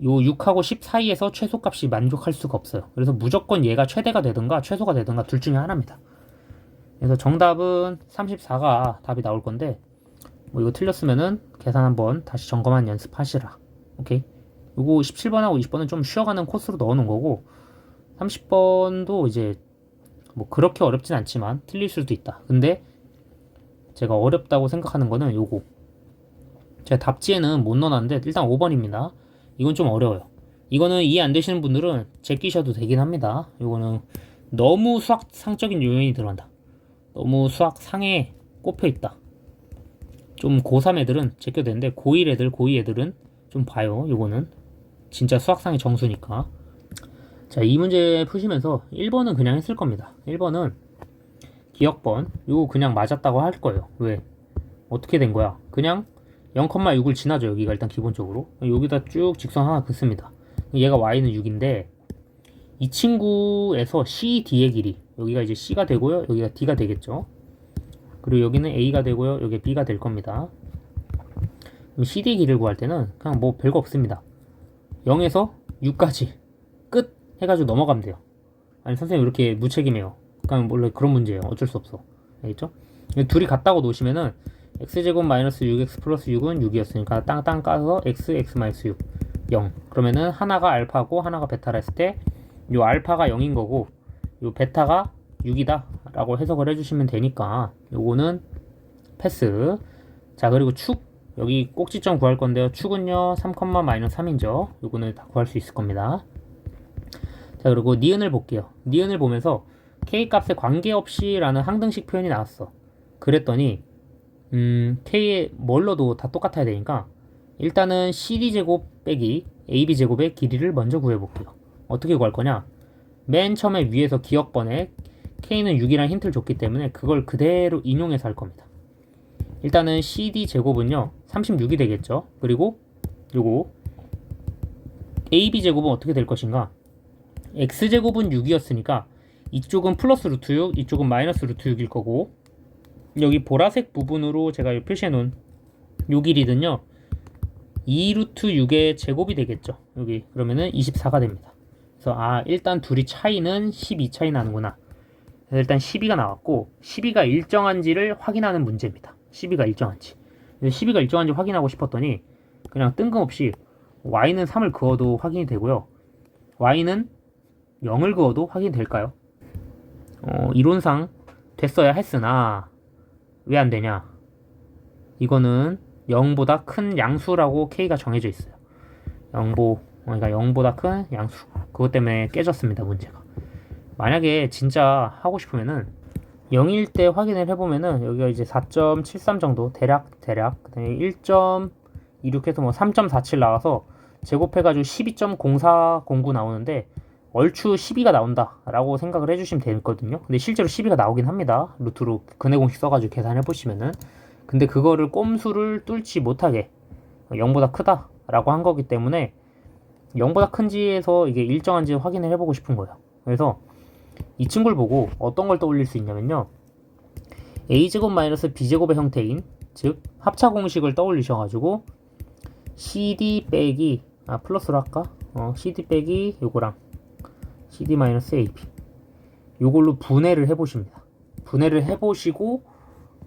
요 6하고 10 사이에서 최소값이 만족할 수가 없어요. 그래서 무조건 얘가 최대가 되든가 최소가 되든가 둘 중에 하나입니다. 그래서 정답은 34가 답이 나올 건데, 뭐 이거 틀렸으면은 계산 한번 다시 점검한 연습하시라. 오케이? 요거 17번하고 20번은 좀 쉬어가는 코스로 넣어놓은 거고, 30번도 이제 뭐 그렇게 어렵진 않지만 틀릴 수도 있다. 근데 제가 어렵다고 생각하는 거는 요거, 제가 답지에는 못 넣어놨는데 일단 5번입니다. 이건 좀 어려워요. 이거는 이해 안 되시는 분들은 제끼셔도 되긴 합니다. 이거는 너무 수학상적인 요인이 들어간다. 너무 수학상에 꼽혀있다. 좀 고3 애들은 제껴도 되는데 고1 애들, 고2 애들은 좀 봐요. 이거는 진짜 수학상의 정수니까. 자, 이 문제 푸시면서 1번은 그냥 했을 겁니다. 1번은 기억번, 이거 그냥 맞았다고 할 거예요. 왜? 어떻게 된 거야? 그냥 0,6을 지나죠. 여기가 일단 기본적으로 여기다 쭉 직선 하나 긋습니다. 얘가 y는 6인데 이 친구에서 CD의 길이 여기가 이제 C가 되고요. 여기가 D가 되겠죠. 그리고 여기는 A가 되고요. 여기 B가 될 겁니다. 그럼 CD의 길이를 구할 때는 그냥 뭐 별거 없습니다. 0에서 6까지 끝 해가지고 넘어가면 돼요. 아니 선생님 이렇게 무책임해요. 그냥 원래 그런 문제예요. 어쩔 수 없어. 알겠죠? 둘이 같다고 놓으시면은 x제곱 마이너스 6x 플러스 6은 6이었으니까 땅땅 까서 x 마이너스 6 0. 그러면은 하나가 알파고 하나가 베타라 했을 때 요 알파가 0인 거고 요 베타가 6이다 라고 해석을 해주시면 되니까 요거는 패스. 자, 그리고 축 여기 꼭지점 구할 건데요. 축은요 3, 마이너스 3인죠. 요거는 다 구할 수 있을 겁니다. 자, 그리고 니은을 볼게요. 니은을 보면서 K값에 관계없이 라는 항등식 표현이 나왔어. 그랬더니 K에 뭘 넣어도 다 똑같아야 되니까 일단은 CD제곱 빼기 AB제곱의 길이를 먼저 구해볼게요. 어떻게 구할 거냐? 맨 처음에 위에서 기억번에 K는 6이라는 힌트를 줬기 때문에 그걸 그대로 인용해서 할 겁니다. 일단은 CD제곱은요 36이 되겠죠. 그리고 요거 AB제곱은 어떻게 될 것인가? X제곱은 6이었으니까 이쪽은 플러스 루트 6, 이쪽은 마이너스 루트 6일 거고 여기 보라색 부분으로 제가 표시해 놓은 요 길이는요 2 루트 6의 제곱이 되겠죠. 여기 그러면은 24가 됩니다. 그래서 일단 둘이 차이는 12 차이 나는구나. 그래서 일단 12가 나왔고 12가 일정한지를 확인하는 문제입니다. 12가 일정한지. 12가 일정한지 확인하고 싶었더니 그냥 뜬금없이 y는 3을 그어도 확인이 되고요. y는 0을 그어도 확인이 될까요? 이론상 됐어야 했으나 왜 안 되냐? 이거는 0보다 큰 양수라고 K가 정해져 있어요. 그러니까 0보다 큰 양수. 그것 때문에 깨졌습니다, 문제가. 만약에 진짜 하고 싶으면은 0일 때 확인을 해보면은 여기가 이제 4.73 정도 대략 그다음에 1.26 해서 뭐 3.47 나와서 제곱해가지고 12.0409 나오는데 얼추 12가 나온다 라고 생각을 해주시면 되거든요. 근데 실제로 12가 나오긴 합니다. 루트로 근해공식 써가지고 계산해보시면은. 근데 그거를 꼼수를 뚫지 못하게 0보다 크다 라고 한 거기 때문에 0보다 큰지에서 이게 일정한지 확인을 해보고 싶은 거예요. 그래서 이 친구를 보고 어떤 걸 떠올릴 수 있냐면요, a제곱 마이너스 b제곱의 형태인 즉 합차 공식을 떠올리셔가지고 cd 빼기 플러스로 할까? cd 빼기 요거랑 cd 마이너스 ab 요걸로 분해를 해보십니다. 분해를 해보시고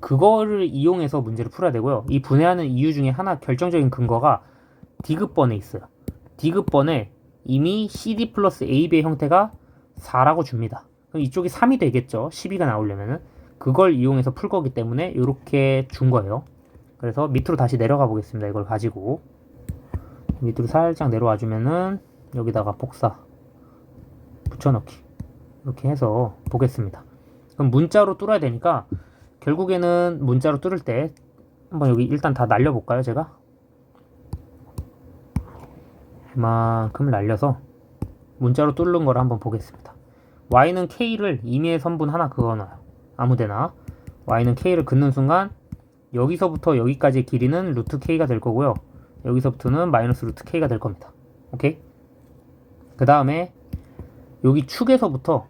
그거를 이용해서 문제를 풀어야 되고요. 이 분해하는 이유 중에 하나 결정적인 근거가 디귿번에 있어요. 디귿번에 이미 cd 플러스 ab의 형태가 4라고 줍니다. 그럼 이쪽이 3이 되겠죠. 12가 나오려면은. 그걸 이용해서 풀 거기 때문에 이렇게 준 거예요. 그래서 밑으로 다시 내려가 보겠습니다. 이걸 가지고 밑으로 살짝 내려와 주면은 여기다가 복사 붙여넣기 이렇게 해서 보겠습니다. 그럼 문자로 뚫어야 되니까 결국에는 문자로 뚫을 때 한번 여기 일단 다 날려볼까요? 제가 이만큼 날려서 문자로 뚫는 거를 한번 보겠습니다. y는 k를 임의의 선분 하나 그어놔요. 아무데나. y는 k를 긋는 순간 여기서부터 여기까지의 길이는 루트 k가 될 거고요. 여기서부터는 마이너스 루트 k가 될 겁니다. 오케이? 그 다음에 여기 축에서부터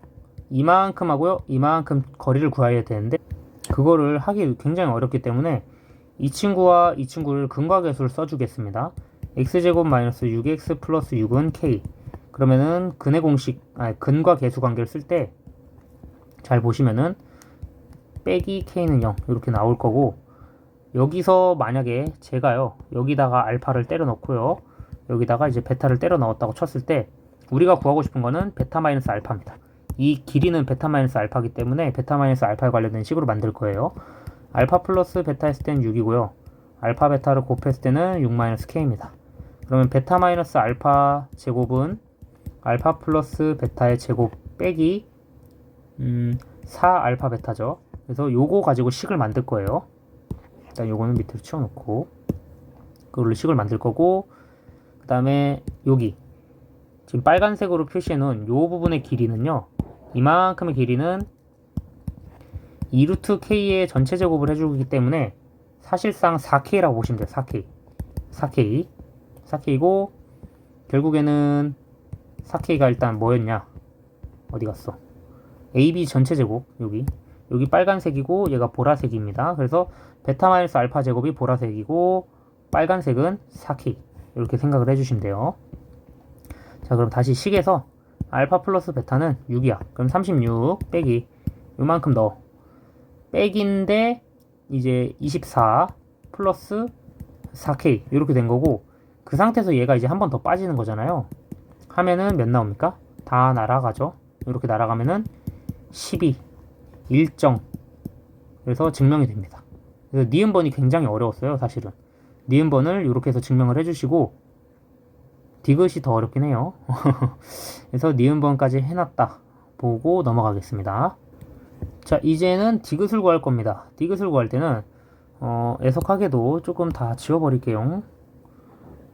이만큼 하고요. 이만큼 거리를 구해야 되는데 그거를 하기 굉장히 어렵기 때문에 이 친구와 이 친구를 근과계수를 써주겠습니다. x제곱 마이너스 6x 플러스 6은 k. 그러면은 근의 공식, 근과 계수 관계를 쓸 때 잘 보시면은 빼기 k는 0 이렇게 나올 거고, 여기서 만약에 제가요 여기다가 알파를 때려 넣고요 여기다가 이제 베타를 때려 넣었다고 쳤을 때 우리가 구하고 싶은 거는 베타 마이너스 알파입니다. 이 길이는 베타 마이너스 알파이기 때문에 베타 마이너스 알파에 관련된 식으로 만들 거예요. 알파 플러스 베타 했을 때는 6이고요 알파 베타를 곱했을 때는 6 마이너스 k입니다. 그러면 베타 마이너스 알파 제곱은 알파 플러스 베타의 제곱 빼기 4 알파 베타죠. 그래서 요거 가지고 식을 만들 거예요. 일단 요거는 밑으로 치워놓고 그걸로 식을 만들 거고, 그 다음에 여기 지금 빨간색으로 표시해 놓은 요 부분의 길이는요, 이만큼의 길이는 2루트 k의 전체 제곱을 해주기 때문에 사실상 4k라고 보시면 돼요. 4k 4k이고 결국에는 4K가 일단 뭐였냐? 어디 갔어? AB 전체 제곱 여기 빨간색이고 얘가 보라색입니다. 그래서 베타 마이너스 알파 제곱이 보라색이고 빨간색은 4K 이렇게 생각을 해주시면 돼요. 자, 그럼 다시 식에서 알파 플러스 베타는 6이야. 그럼 36 빼기 요만큼 넣어. 빼기인데 이제 24 플러스 4K 이렇게 된 거고, 그 상태에서 얘가 이제 한 번 더 빠지는 거잖아요. 하면은 몇 나옵니까? 다 날아가죠. 이렇게 날아가면은 12 일정. 그래서 증명이 됩니다. 그래서 니은번이 굉장히 어려웠어요, 사실은. 니은번을 이렇게 해서 증명을 해주시고, 디귿이 더 어렵긴 해요. 그래서 니은번까지 해놨다 보고 넘어가겠습니다. 자, 이제는 디귿을 구할 겁니다. 디귿을 구할 때는 애석하게도 조금 다 지워버릴게요.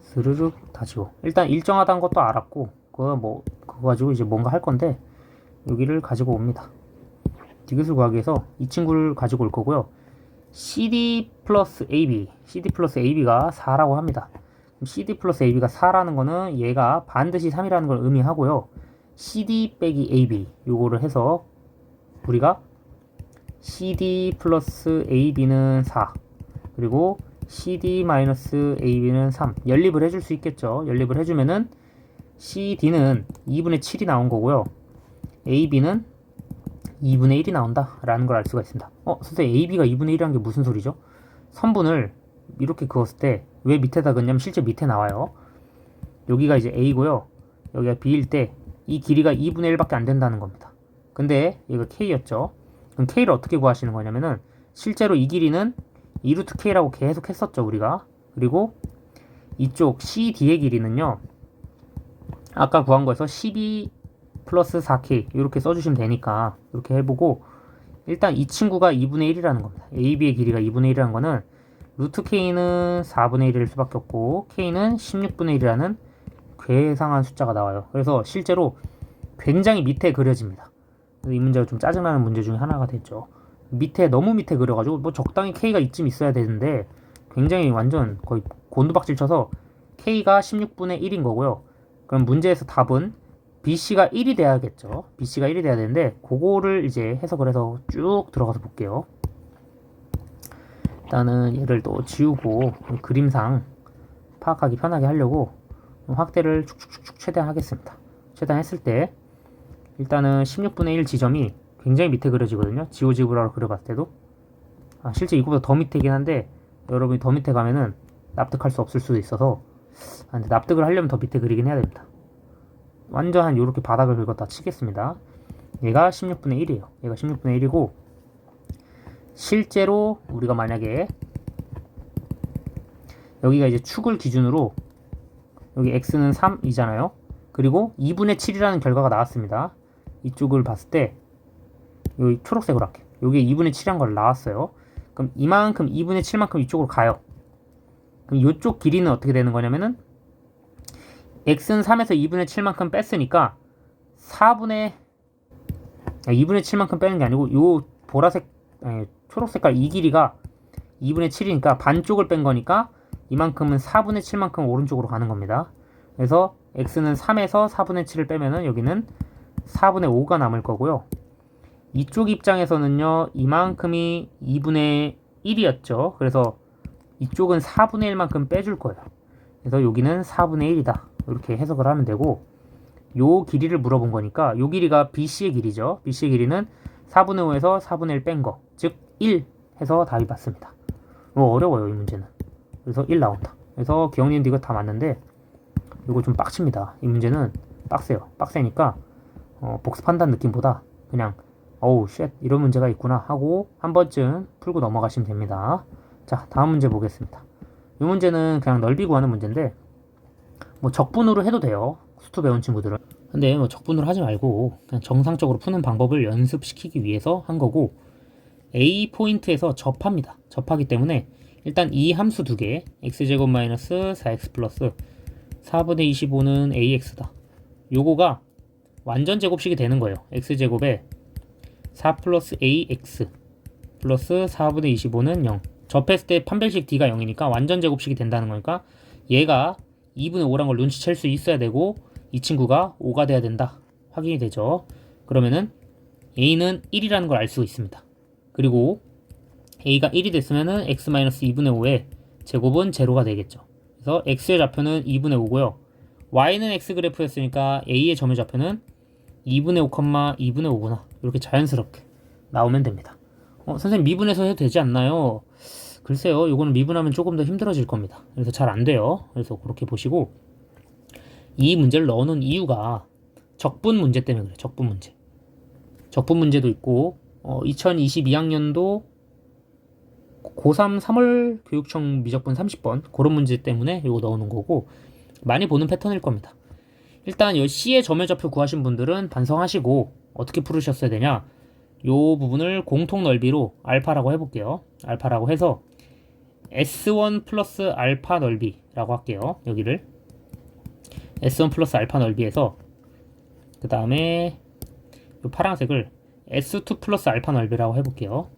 스르륵 다 지워. 일단 일정하다는 것도 알았고, 그거 가지고 이제 뭔가 할 건데, 여기를 가지고 옵니다. 디귿을 구하기 위해서 이 친구를 가지고 올 거고요. CD 플러스 AB가 4라고 합니다. CD 플러스 AB가 4라는 거는 얘가 반드시 3이라는 걸 의미하고요. CD 빼기 AB 요거를 해서 우리가 CD 플러스 AB는 4 그리고 CD 마이너스 AB는 3 연립을 해줄 수 있겠죠. 연립을 해주면은 CD는 2분의 7이 나온 거고요. AB는 2분의 1이 나온다 라는 걸 알 수가 있습니다. 선생님 AB가 2분의 1이라는 게 무슨 소리죠? 선분을 이렇게 그었을 때 왜 밑에다 그냐면 실제 밑에 나와요. 여기가 이제 A고요. 여기가 B일 때 이 길이가 2분의 1밖에 안 된다는 겁니다. 근데 얘가 K였죠. 그럼 K를 어떻게 구하시는 거냐면은 실제로 이 길이는 2루트 K라고 계속 했었죠 우리가. 그리고 이쪽 CD의 길이는요 아까 구한 거에서 12 플러스 4K 이렇게 써주시면 되니까 이렇게 해보고, 일단 이 친구가 2분의 1이라는 겁니다. AB의 길이가 2분의 1이라는 거는 루트 K는 4분의 1일 수밖에 없고 K는 16분의 1이라는 괴상한 숫자가 나와요. 그래서 실제로 굉장히 밑에 그려집니다. 이 문제가 좀 짜증나는 문제 중에 하나가 됐죠. 너무 밑에 그려가지고 뭐 적당히 K가 이쯤 있어야 되는데 굉장히 완전 거의 곤두박질 쳐서 K가 16분의 1인 거고요. 그럼 문제에서 답은 BC가 1이 돼야겠죠. BC가 1이 돼야 되는데 그거를 이제 해석을 해서 쭉 들어가서 볼게요. 일단은 얘를 또 지우고 그림상 파악하기 편하게 하려고 확대를 축축축 최대한 하겠습니다. 최대한 했을 때 일단은 16분의 1 지점이 굉장히 밑에 그려지거든요. 지오지브라로 그려봤을 때도 실제 이거보다 더 밑에긴 한데 여러분이 더 밑에 가면은 납득할 수 없을 수도 있어서 근데 납득을 하려면 더 밑에 그리긴 해야 됩니다. 완전 한 요렇게 바닥을 긁었다 치겠습니다. 얘가 16분의 1이에요. 얘가 16분의 1이고 실제로 우리가 만약에 여기가 이제 축을 기준으로 여기 x는 3이잖아요. 그리고 2분의 7이라는 결과가 나왔습니다. 이쪽을 봤을 때 여기 초록색으로 할게. 여기에 2분의 7이란 걸 나왔어요. 그럼 이만큼 2분의 7만큼 이쪽으로 가요. 그럼 이쪽 길이는 어떻게 되는 거냐면은 x는 3에서 2분의 7만큼 뺐으니까 2분의 7만큼 빼는 게 아니고 요 초록색깔 이 길이가 2분의 7이니까 반쪽을 뺀 거니까 이만큼은 4분의 7만큼 오른쪽으로 가는 겁니다. 그래서 x는 3에서 4분의 7을 빼면은 여기는 4분의 5가 남을 거고요. 이쪽 입장에서는요 이만큼이 2분의 1이었죠. 그래서 이쪽은 4분의 1만큼 빼줄 거예요. 그래서 여기는 4분의 1이다. 이렇게 해석을 하면 되고, 요 길이를 물어본 거니까 요 길이가 BC의 길이죠. BC의 길이는 4분의 5에서 4분의 1 뺀 거, 즉 1 해서 답이 맞습니다. 어려워요 이 문제는. 그래서 1 나온다. 그래서 기억니은도 이거 다 맞는데 이거 좀 빡칩니다. 이 문제는 빡세요. 빡세니까 복습한다는 느낌보다 그냥 어우 쉣 이런 문제가 있구나 하고 한 번쯤 풀고 넘어가시면 됩니다. 자, 다음 문제 보겠습니다. 이 문제는 그냥 넓이 구하는 문제인데 뭐 적분으로 해도 돼요. 수투 배운 친구들은. 근데 뭐 적분으로 하지 말고 그냥 정상적으로 푸는 방법을 연습시키기 위해서 한 거고, A 포인트에서 접합니다. 접하기 때문에 일단 이 함수 두 개, x제곱 마이너스 4x 플러스 4분의 25는 ax다. 요거가 완전 제곱식이 되는 거예요. x제곱에 4 플러스 ax 플러스 4분의 25는 0. 접했을 때 판별식 d가 0이니까 완전 제곱식이 된다는 거니까 얘가 2분의 5란 걸 눈치챌 수 있어야 되고, 이 친구가 5가 돼야 된다. 확인이 되죠. 그러면은 a는 1이라는 걸 알 수 있습니다. 그리고 a가 1이 됐으면은 x-2분의 5의 제곱은 제로가 되겠죠. 그래서 x의 좌표는 2분의 5고요. y는 x 그래프였으니까 a의 점의 좌표는 2분의 5, 2분의 5구나. 이렇게 자연스럽게 나오면 됩니다. 선생님 미분해서 해도 되지 않나요? 글쎄요. 이거는 미분하면 조금 더 힘들어질 겁니다. 그래서 잘 안 돼요. 그래서 그렇게 보시고 이 문제를 넣어놓은 이유가 적분 문제 때문에 그래요. 적분 문제. 적분 문제도 있고 2022학년도 고3 3월 교육청 미적분 30번 그런 문제 때문에 이거 넣어놓은 거고 많이 보는 패턴일 겁니다. 일단 이 C의 점의 좌표 구하신 분들은 반성하시고 어떻게 풀으셨어야 되냐, 요 부분을 공통 넓이로 알파라고 해볼게요. 알파라고 해서 S1 플러스 알파 넓이라고 할게요. 여기를 S1 플러스 알파 넓이에서 그 다음에 이 파란색을 S2 플러스 알파 넓이라고 해볼게요.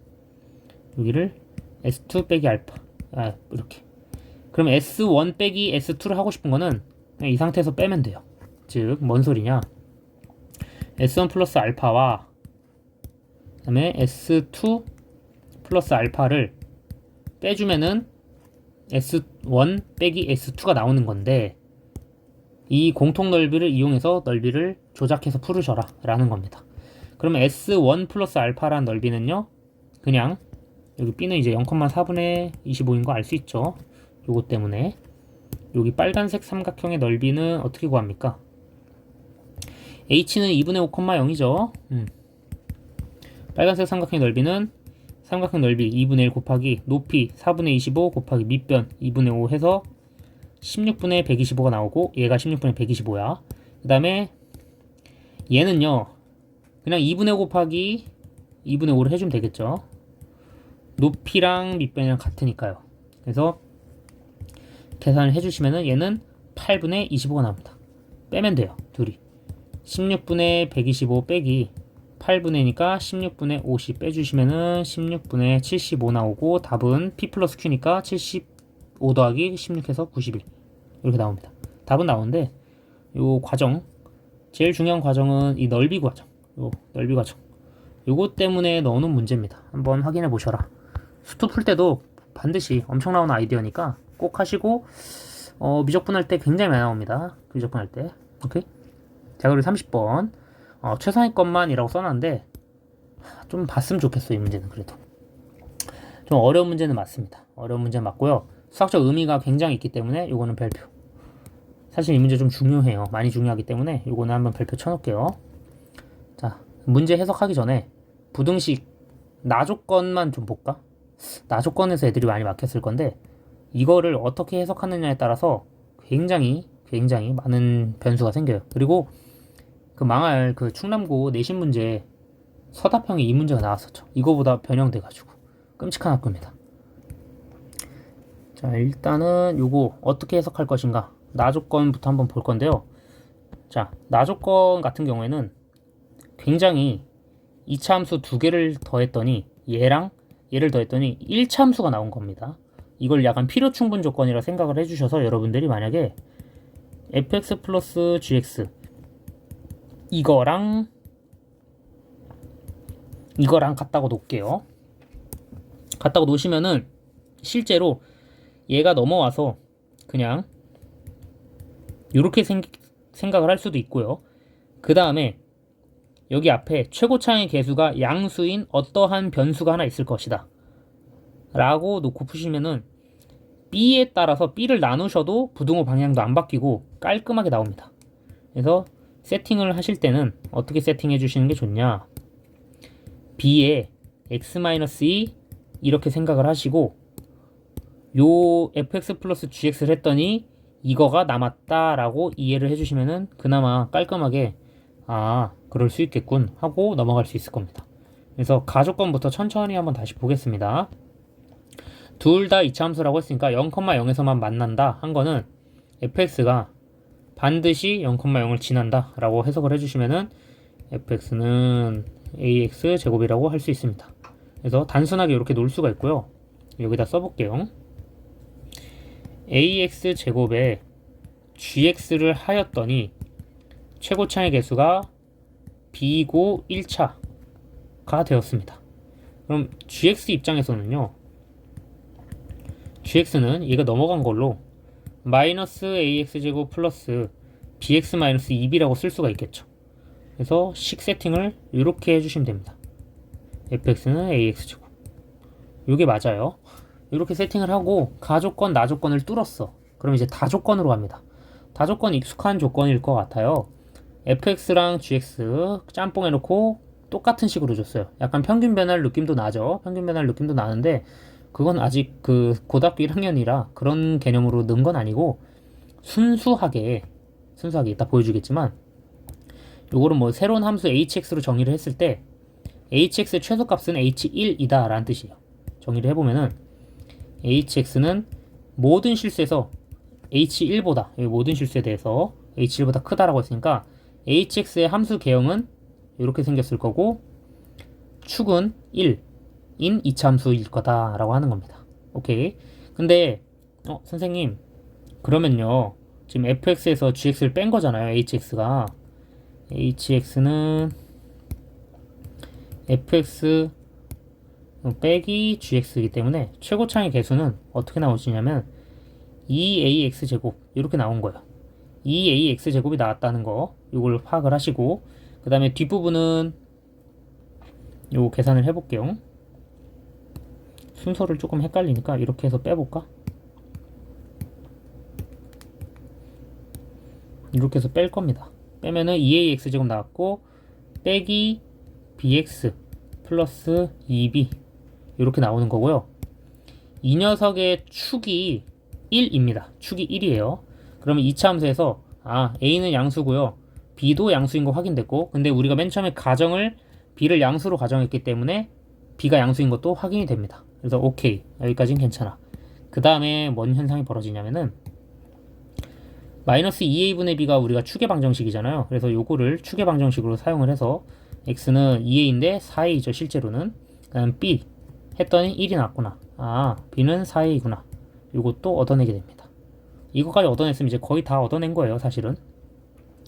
여기를 S2 빼기 알파, 이렇게. 그럼 S1 빼기 S2를 하고 싶은 거는 그냥 이 상태에서 빼면 돼요. 즉 뭔 소리냐, S1 플러스 알파와 그 다음에 S2 플러스 알파를 빼주면은 S1 빼기 S2가 나오는 건데, 이 공통 넓이를 이용해서 넓이를 조작해서 풀으셔라 라는 겁니다. 그러면 S1 플러스 알파란 넓이는요, 그냥 여기 B는 이제 0,4분의 25인 거 알 수 있죠. 요거 때문에 여기 빨간색 삼각형의 넓이는 어떻게 구합니까? H는 2분의 5,0이죠. 빨간색 삼각형의 넓이는 삼각형 넓이 2분의 1 곱하기 높이 4분의 25 곱하기 밑변 2분의 5 해서 16분의 125가 나오고, 얘가 16분의 125야. 그 다음에 얘는요, 그냥 2분의 5 곱하기 2분의 5를 해주면 되겠죠. 높이랑 밑변이랑 같으니까요. 그래서 계산을 해주시면은 얘는 8분의 25가 나옵니다. 빼면 돼요, 둘이. 16분의 125 빼기 8분의니까 16분의 50 빼주시면은 16분의 75 나오고, 답은 P 플러스 Q니까 75 더하기 16해서 91 이렇게 나옵니다. 답은 나오는데 요 과정, 제일 중요한 과정은 이 넓이 과정, 요 넓이 과정, 요거 때문에 넣어놓은 문제입니다. 한번 확인해 보셔라. 수투 풀 때도 반드시 엄청 나오는 아이디어니까 꼭 하시고, 미적분 할 때 굉장히 많이 나옵니다. 미적분 할 때. 오케이? 자, 그리고 30번 최상위 것만이라고 써놨는데 좀 봤으면 좋겠어요. 이 문제는 그래도 좀 어려운 문제는 맞습니다. 어려운 문제는 맞고요. 수학적 의미가 굉장히 있기 때문에 요거는 별표. 사실 이 문제 좀 중요해요. 많이 중요하기 때문에 요거는 한번 별표 쳐놓을게요. 자, 문제 해석하기 전에 부등식 나조건만 좀 볼까? 나조건에서 애들이 많이 막혔을 건데 이거를 어떻게 해석하느냐에 따라서 굉장히 많은 변수가 생겨요. 그리고 그 망할 그 충남고 내신 문제 서답형에 이 문제가 나왔었죠. 이거보다 변형돼가지고 끔찍한 학교입니다. 자, 일단은 요거 어떻게 해석할 것인가, 나조건부터 한번 볼 건데요. 자, 나조건 같은 경우에는 굉장히 2차 함수 두 개를 더했더니 얘랑 얘를 더했더니 1차 함수가 나온 겁니다. 이걸 약간 필요 충분 조건이라 생각을 해주셔서 여러분들이 만약에 fx 플러스 gx 이거랑 같다고 놓을게요. 같다고 놓으시면은 실제로 얘가 넘어와서 그냥 이렇게 생각을 할 수도 있고요. 그 다음에 여기 앞에 최고차의 개수가 양수인 어떠한 변수가 하나 있을 것이다 라고 놓고 푸시면은 B에 따라서 B를 나누셔도 부등호 방향도 안 바뀌고 깔끔하게 나옵니다. 그래서 세팅을 하실 때는 어떻게 세팅해 주시는 게 좋냐, B에 x-2 이렇게 생각을 하시고 요 fx 플러스 gx를 했더니 이거가 남았다 라고 이해를 해주시면은 그나마 깔끔하게 그럴 수 있겠군 하고 넘어갈 수 있을 겁니다. 그래서 가조건부터 천천히 한번 다시 보겠습니다. 둘 다 이차함수라고 했으니까 0,0에서만 만난다 한 거는 fx가 반드시 0,0을 지난다 라고 해석을 해주시면은 fx는 ax 제곱이라고 할 수 있습니다. 그래서 단순하게 이렇게 놓을 수가 있고요. 여기다 써볼게요. ax 제곱에 gx를 하였더니 최고차의 개수가 b이고 1차가 되었습니다. 그럼 gx 입장에서는요. gx는 얘가 넘어간 걸로 마이너스 ax제곱 플러스 bx 마이너스 2b라고 쓸 수가 있겠죠. 그래서 식 세팅을 이렇게 해주시면 됩니다. fx는 ax제곱. 이게 맞아요. 이렇게 세팅을 하고 가조건, 나조건을 뚫었어. 그럼 이제 다조건으로 갑니다. 다조건 익숙한 조건일 것 같아요. fx랑 gx 짬뽕 해놓고 똑같은 식으로 줬어요. 약간 평균 변화를 느낌도 나죠. 평균 변화를 느낌도 나는데 그건 아직 그 고등학교 1학년이라 그런 개념으로 넣은 건 아니고 순수하게 이따 보여주겠지만 요거는 뭐 새로운 함수 hx로 정의를 했을 때 hx의 최소값은 h1이다 라는 뜻이에요. 정의를 해보면은 hx는 모든 실수에서 h1보다, 모든 실수에 대해서 h1보다 크다라고 했으니까 hx의 함수 개형은 이렇게 생겼을 거고 축은 1인 이차함수일 거다라고 하는 겁니다. 오케이. 근데 선생님 그러면요 지금 fx에서 gx를 뺀 거잖아요. hx는 fx 빼기 gx이기 때문에 최고차의 개수는 어떻게 나오시냐면 2ax 제곱 이렇게 나온 거예요. 2ax 제곱이 나왔다는 거 이걸 파악을 하시고 그 다음에 뒷부분은 요 계산을 해볼게요. 순서를 조금 헷갈리니까 이렇게 해서 빼볼까? 이렇게 해서 뺄 겁니다. 빼면은 2ax 제곱 나왔고 빼기 bx 플러스 2b 이렇게 나오는 거고요. 이 녀석의 축이 1입니다. 축이 1이에요. 그러면 2차 함수에서 a는 양수고요. b도 양수인 거 확인됐고 근데 우리가 맨 처음에 가정을 b를 양수로 가정했기 때문에 b가 양수인 것도 확인이 됩니다. 그래서 오케이. 여기까지는 괜찮아. 그 다음에 뭔 현상이 벌어지냐면은 마이너스 2a분의 b가 우리가 축의 방정식이잖아요. 그래서 요거를 축의 방정식으로 사용을 해서 x는 2a인데 4a죠 실제로는. 그다음 b 했더니 1이 나왔구나. b는 4a구나. 요것도 얻어내게 됩니다. 이거까지 얻어냈으면 이제 거의 다 얻어낸 거예요 사실은.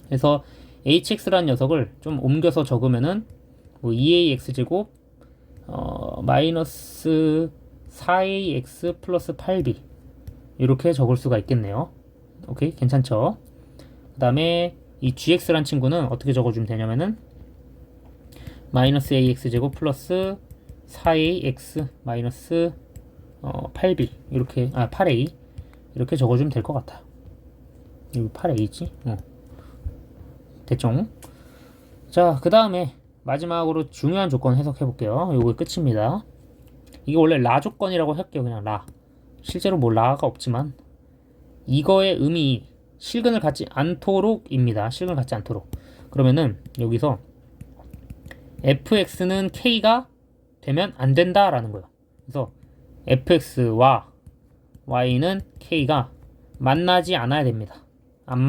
그래서 hx라는 녀석을 좀 옮겨서 적으면은 뭐 2ax제곱 마이너스 4ax 플러스 8b 이렇게 적을 수가 있겠네요. 오케이 괜찮죠? 그 다음에 이 gx란 친구는 어떻게 적어주면 되냐면은 마이너스 ax제곱 플러스 4ax 마이너스 8b 이렇게 8a 이렇게 적어주면 될 것 같아요. 이거 8a지? 됐죠? 자, 그 다음에 마지막으로 중요한 조건 해석해 볼게요. 요거 끝입니다. 이게 원래 라 조건이라고 할게요. 그냥 라. 실제로 뭐 라가 없지만 이거의 의미 실근을 갖지 않도록입니다. 실근을 갖지 않도록. 그러면은 여기서 fx는 k가 되면 안 된다라는 거예요. 그래서 fx와 y는 k가 만나지 않아야 됩니다. 안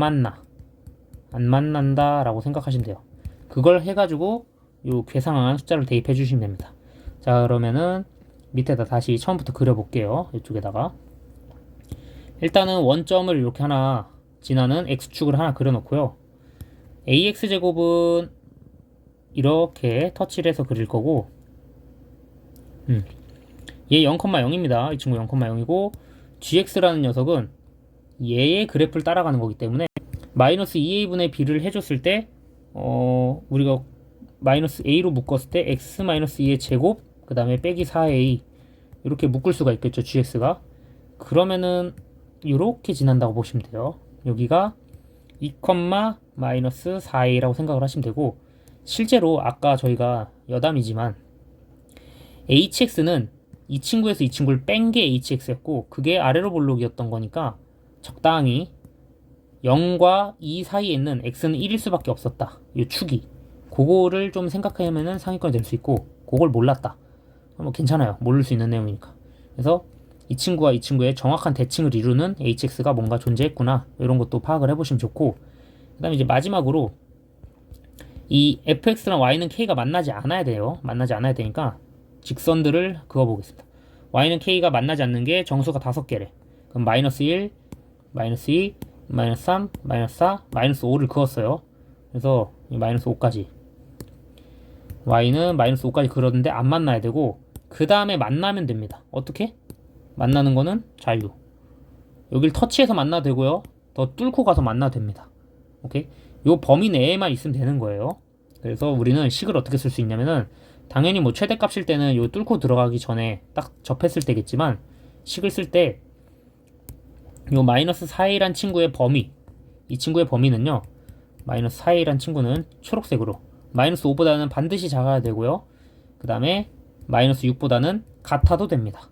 만난다라고 생각하시면 돼요. 그걸 해가지고 요 괴상한 숫자를 대입해 주시면 됩니다. 자 그러면은 밑에다 다시 처음부터 그려볼게요. 이쪽에다가 일단은 원점을 이렇게 하나 지나는 x축을 하나 그려놓고요. ax제곱은 이렇게 터치를 해서 그릴 거고 얘 0,0입니다. 이 친구 0,0이고 gx라는 녀석은 얘의 그래프를 따라가는 거기 때문에 마이너스 2a분의 b를 해줬을 때 우리가 마이너스 a로 묶었을 때 x 마이너스 2의 제곱 그 다음에 빼기 4a 이렇게 묶을 수가 있겠죠. gx가 그러면은 이렇게 지난다고 보시면 돼요. 여기가 2, 마이너스 4a라고 생각을 하시면 되고 실제로 아까 저희가 여담이지만 hx는 이 친구에서 이 친구를 뺀 게 hx였고 그게 아래로 볼록이었던 거니까 적당히 0과 2 사이에 있는 x는 1일 수밖에 없었다. 이 축이 그거를 좀 생각하면은 상위권이 될 수 있고 그걸 몰랐다. 뭐 괜찮아요. 모를 수 있는 내용이니까. 그래서 이 친구와 이 친구의 정확한 대칭을 이루는 hx가 뭔가 존재했구나. 이런 것도 파악을 해보시면 좋고 그 다음에 이제 마지막으로 이 fx랑 y는 k가 만나지 않아야 돼요. 만나지 않아야 되니까 직선들을 그어보겠습니다. y는 k가 만나지 않는 게 정수가 5개래. 그럼 마이너스 1, 마이너스 2, 마이너스 3, 마이너스 4, 마이너스 5를 그었어요. 그래서 마이너스 5까지 y는 마이너스 5까지 그러는데 안 만나야 되고 그 다음에 만나면 됩니다. 어떻게? 만나는 거는 자유. 여길 터치해서 만나도 되고요. 더 뚫고 가서 만나도 됩니다. 오케이? 요 범위 내에만 있으면 되는 거예요. 그래서 우리는 식을 어떻게 쓸 수 있냐면은 당연히 뭐 최대값일 때는 요 뚫고 들어가기 전에 딱 접했을 때겠지만 식을 쓸 때 요 마이너스 4a란 친구의 범위, 이 친구의 범위는요 마이너스 4a란 친구는 초록색으로 마이너스 5보다는 반드시 작아야 되고요. 그 다음에 마이너스 6보다는 같아도 됩니다.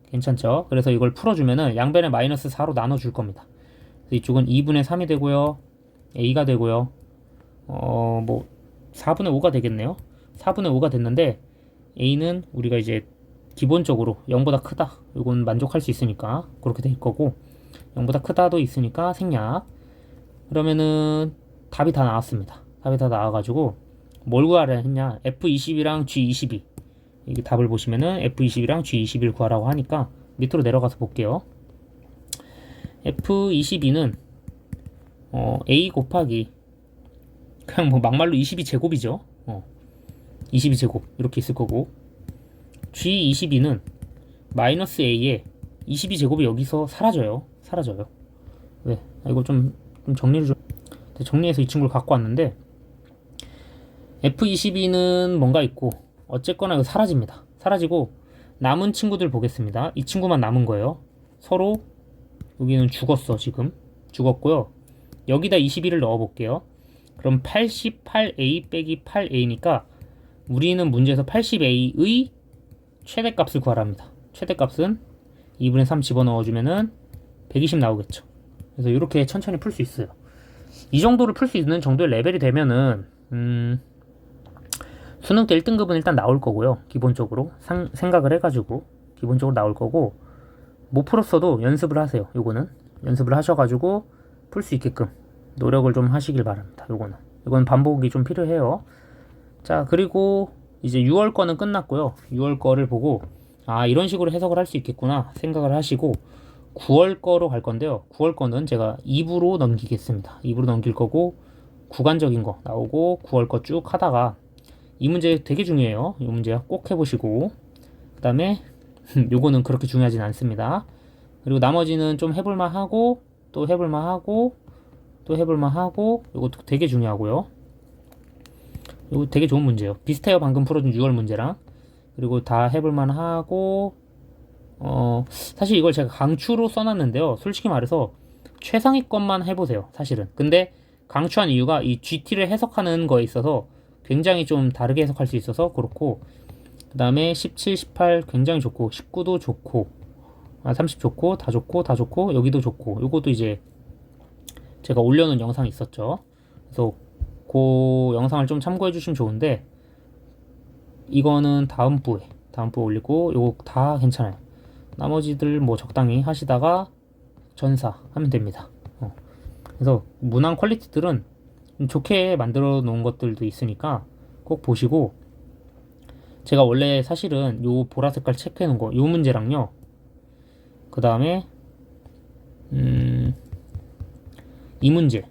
괜찮죠? 그래서 이걸 풀어주면은 양변에 마이너스 4로 나눠줄 겁니다. 그래서 이쪽은 2분의 3이 되고요. a가 되고요. 뭐 4분의 5가 되겠네요. 4분의 5가 됐는데 a는 우리가 이제 기본적으로 0보다 크다. 이건 만족할 수 있으니까 그렇게 될 거고 0보다 크다도 있으니까 생략. 그러면은 답이 다 나왔습니다. 답이 다 나와가지고 뭘 구하라 했냐? F22랑 G22 이게 답을 보시면은 F22랑 G21 구하라고 하니까 밑으로 내려가서 볼게요. F22는 A 곱하기 그냥 뭐 막말로 22제곱이죠. 22제곱 이렇게 있을 거고 G22는 마이너스 A에 22제곱이 여기서 사라져요. 왜? 이거 좀 정리를 좀 정리해서 이 친구를 갖고 왔는데 F22는 뭔가 있고 어쨌거나 이거 사라집니다. 사라지고 남은 친구들 보겠습니다. 이 친구만 남은 거예요. 서로 여기는 죽었어. 지금 죽었고요. 여기다 22를 넣어 볼게요. 그럼 88a 빼기 8a니까 우리는 문제에서 80a의 최대값을 구하랍니다. 최대값은 2분의 3 집어넣어주면은 120 나오겠죠. 그래서 이렇게 천천히 풀 수 있어요. 이 정도를 풀 수 있는 정도의 레벨이 되면은 수능 때 1등급은 일단 나올 거고요. 기본적으로 생각을 해가지고 기본적으로 나올 거고 못 풀었어도 연습을 하세요. 요거는 연습을 하셔가지고 풀 수 있게끔 노력을 좀 하시길 바랍니다. 이건 반복이 좀 필요해요. 자, 그리고 이제 6월 거는 끝났고요. 6월 거를 보고 아 이런 식으로 해석을 할 수 있겠구나 생각을 하시고 9월 거로 갈 건데요. 9월 거는 제가 2부로 넘기겠습니다. 2부로 넘길 거고 구간적인 거 나오고 9월 거 쭉 하다가 이 문제 되게 중요해요. 이 문제 꼭 해보시고 그 다음에 요거는 그렇게 중요하진 않습니다. 그리고 나머지는 좀 해볼만 하고 또 해볼만 하고 또 해볼만 하고 요것도 되게 중요하고요. 이거 되게 좋은 문제예요. 비슷해요. 방금 풀어준 6월 문제랑. 그리고 다 해볼만 하고 사실 이걸 제가 강추로 써놨는데요. 솔직히 말해서 최상위권만 해보세요. 사실은. 근데 강추한 이유가 이 GT를 해석하는 거에 있어서 굉장히 좀 다르게 해석할 수 있어서 그렇고 그 다음에 17, 18 굉장히 좋고 19도 좋고 30 좋고 다 좋고 여기도 좋고 요것도 이제 제가 올려놓은 영상이 있었죠. 그래서 그 영상을 좀 참고해 주시면 좋은데 이거는 다음 부에 올리고 요거 다 괜찮아요. 나머지들 뭐 적당히 하시다가 전사 하면 됩니다. 그래서 문항 퀄리티들은 좀 좋게 만들어 놓은 것들도 있으니까 꼭 보시고 제가 원래 사실은 요 보라 색깔 체크해 놓은 거 요 문제랑요 그 다음에 이 문제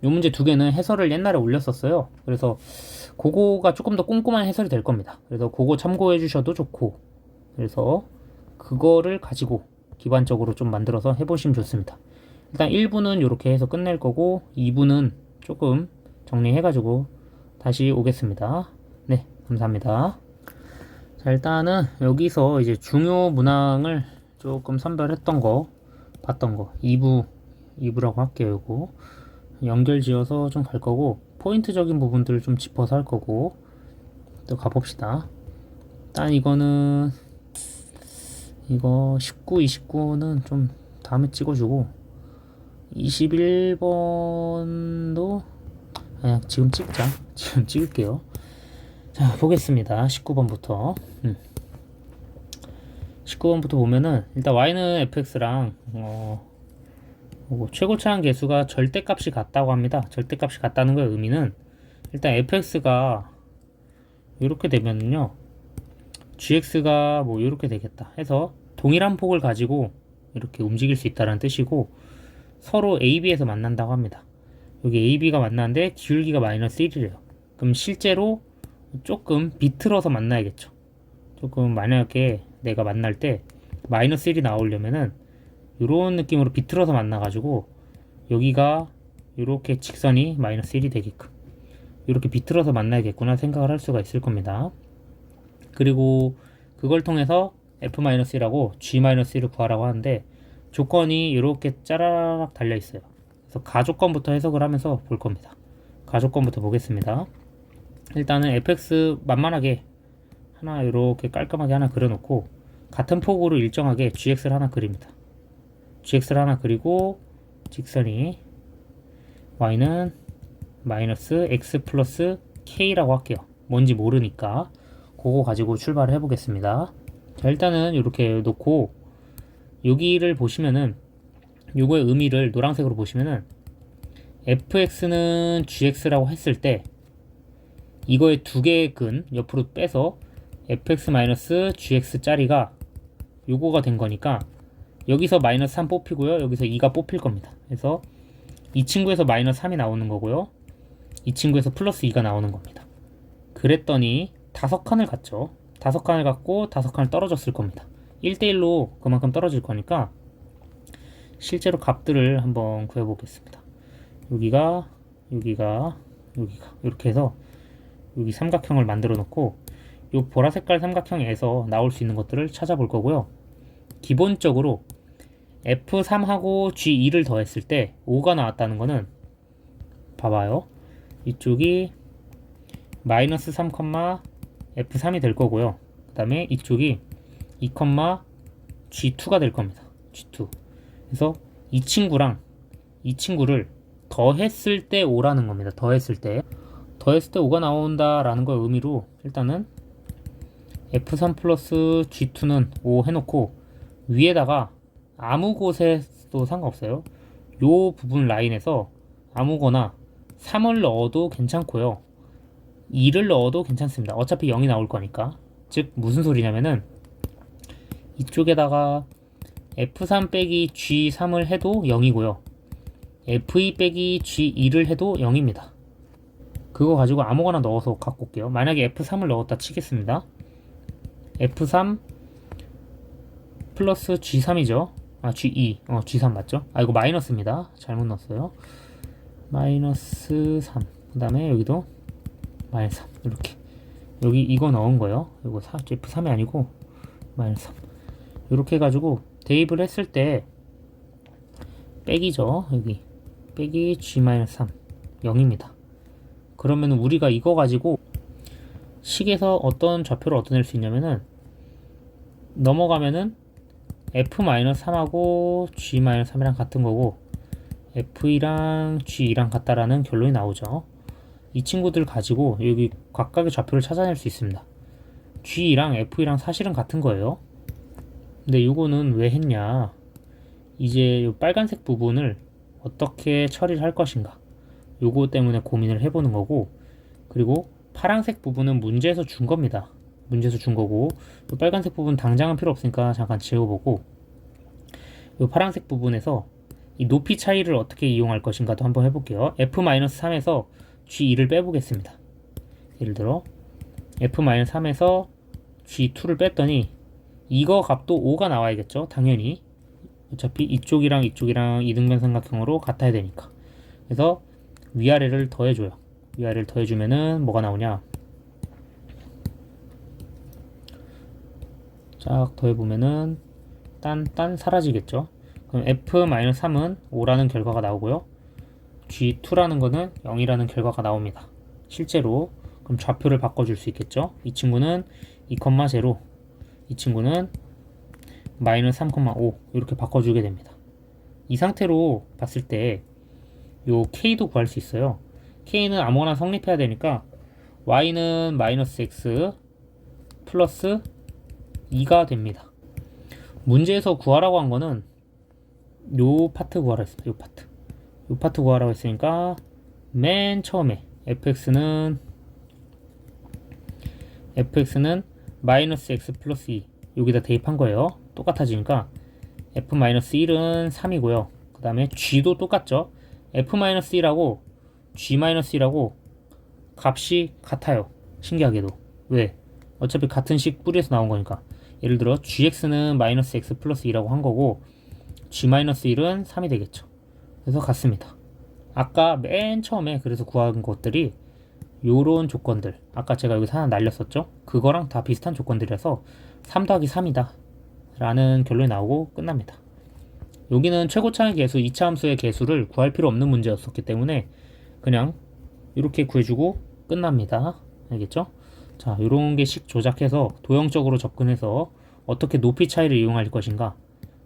요 문제 두 개는 해설을 옛날에 올렸었어요. 그래서 그거가 조금 더 꼼꼼한 해설이 될 겁니다. 그래서 그거 참고해 주셔도 좋고 그래서 그거를 가지고 기반적으로 좀 만들어서 해보시면 좋습니다. 일단 1부는 이렇게 해서 끝낼 거고 2부는 조금 정리해가지고 다시 오겠습니다. 네, 감사합니다. 자, 일단은 여기서 이제 중요 문항을 조금 선별했던 거, 봤던 거 2부라고 할게요. 이거 연결 지어서 좀 갈 거고 포인트적인 부분들을 좀 짚어서 할 거고 또 가봅시다. 일단 이거 19, 29는 좀 다음에 찍어주고 21번도 그냥 지금 찍을게요. 자, 보겠습니다. 19번부터 19번부터 보면은 일단 y는 fx랑 최고차항 계수가 절대값이 같다고 합니다. 절대값이 같다는 거의 의미는 일단 fx가 이렇게 되면요 gx가 뭐 이렇게 되겠다 해서 동일한 폭을 가지고 이렇게 움직일 수 있다는 뜻이고 서로 A, B에서 만난다고 합니다. 여기 AB가 만나는데 기울기가 마이너스 1이래요. 그럼 실제로 조금 비틀어서 만나야겠죠. 조금 만약에 내가 만날 때 마이너스 1이 나오려면은 이런 느낌으로 비틀어서 만나가지고 여기가 이렇게 직선이 마이너스 1이 되게끔 이렇게 비틀어서 만나야겠구나 생각을 할 수가 있을 겁니다. 그리고 그걸 통해서 F-1하고 G-1을 구하라고 하는데 조건이 이렇게 짜라락 달려 있어요. 그래서 가조건부터 해석을 하면서 볼 겁니다. 가조건부터 보겠습니다. 일단은 fx 만만하게 하나 이렇게 깔끔하게 하나 그려놓고 같은 폭으로 일정하게 gx를 하나 그립니다. gx를 하나 그리고 직선이 y는 마이너스 x 플러스 k라고 할게요. 뭔지 모르니까 그거 가지고 출발을 해보겠습니다. 자, 일단은 이렇게 놓고 여기를 보시면은 요거의 의미를 노란색으로 보시면은 fx는 gx라고 했을 때 이거의 두 개의 근 옆으로 빼서 fx-gx 짜리가 요거가 된 거니까 여기서 마이너스 3 뽑히고요. 여기서 2가 뽑힐 겁니다. 그래서 이 친구에서 마이너스 3이 나오는 거고요. 이 친구에서 플러스 2가 나오는 겁니다. 그랬더니 5칸을 갔죠. 5칸을 갔고 5칸을 떨어졌을 겁니다. 1대1로 그만큼 떨어질 거니까 실제로 값들을 한번 구해보겠습니다. 여기가 이렇게 해서 여기 삼각형을 만들어 놓고 이 보라색깔 삼각형에서 나올 수 있는 것들을 찾아볼 거고요. 기본적으로 F3하고 G2를 더했을 때 5가 나왔다는 거는 봐봐요. 이쪽이 마이너스 3, F3이 될 거고요. 그 다음에 이쪽이 2, G2가 될 겁니다. G2. 그래서 이 친구를 더했을 때 5라는 겁니다. 더했을 때 5가 나온다라는 걸 의미로 일단은 F3 플러스 G2는 5 해놓고 위에다가 아무 곳에도 상관없어요. 요 부분 라인에서 아무거나 3을 넣어도 괜찮고요. 2를 넣어도 괜찮습니다. 어차피 0이 나올 거니까. 즉 무슨 소리냐면은 이쪽에다가 F3 빼기 G3을 해도 0이고요. F2 빼기 G2를 해도 0입니다. 그거 가지고 아무거나 넣어서 갖고 올게요. 만약에 F3을 넣었다 치겠습니다. F3 플러스 G3이죠. 아, G2. G3 맞죠? 아, 이거 마이너스입니다. 잘못 넣었어요. 마이너스 3. 그 다음에 여기도 마이너스 3. 이렇게. 여기 이거 넣은 거예요. 이거 F3이 아니고 마이너스 3. 이렇게 해가지고 대입을 했을 때 빼기죠. 여기. 빼기 G-3. 0입니다. 그러면 우리가 이거 가지고 식에서 어떤 좌표를 얻어낼 수 있냐면은 넘어가면은 F-3하고 G-3이랑 같은 거고 F2랑 G2랑 같다라는 결론이 나오죠. 이 친구들 가지고 여기 각각의 좌표를 찾아낼 수 있습니다. G2랑 F2랑 사실은 같은 거예요. 근데 이거는 왜 했냐, 이제 이 빨간색 부분을 어떻게 처리를 할 것인가 요거 때문에 고민을 해보는 거고, 그리고 파란색 부분은 문제에서 준 겁니다. 문제에서 준 거고, 이 빨간색 부분 당장은 필요 없으니까 잠깐 지워보고, 이 파란색 부분에서 이 높이 차이를 어떻게 이용할 것인가도 한번 해볼게요. F-3에서 G2를 빼보겠습니다. 예를 들어 F-3에서 G2를 뺐더니 이거 값도 5가 나와야겠죠. 당연히 어차피 이쪽이랑 이등변 삼각형으로 같아야 되니까. 그래서 위아래를 더해줘요. 위아래를 더해주면은 뭐가 나오냐, 쫙 더해보면은 딴 사라지겠죠. 그럼 F-3은 5라는 결과가 나오고요. G2라는 거는 0이라는 결과가 나옵니다. 실제로. 그럼 좌표를 바꿔줄 수 있겠죠. 이 친구는 2,0, 이 친구는 마이너스 3,5 이렇게 바꿔주게 됩니다. 이 상태로 봤을 때 요 K도 구할 수 있어요. K는 아무거나 성립해야 되니까 Y는 마이너스 X 플러스 2가 됩니다. 문제에서 구하라고 한 거는 요 파트 구하라 했습니다. 요 파트 구하라고 했으니까 맨 처음에 fx는 마이너스 x 플러스 2 여기다 대입한 거예요. 똑같아지니까 f-1은 3이고요. 그 다음에 g도 똑같죠. f-1하고 g-1라고 값이 같아요. 신기하게도. 왜? 어차피 같은 식 뿌리에서 나온 거니까. 예를 들어 gx는 마이너스 x 플러스 2라고 한 거고 g-1은 3이 되겠죠. 그래서 같습니다. 아까 맨 처음에 그래서 구한 것들이 요런 조건들, 아까 제가 여기서 하나 날렸었죠? 그거랑 다 비슷한 조건들이라서 3 더하기 3이다 라는 결론이 나오고 끝납니다. 여기는 최고차의 개수, 2차 함수의 개수를 구할 필요 없는 문제였었기 때문에 그냥 이렇게 구해주고 끝납니다. 알겠죠? 자, 요런 게 식 조작해서 도형적으로 접근해서 어떻게 높이 차이를 이용할 것인가,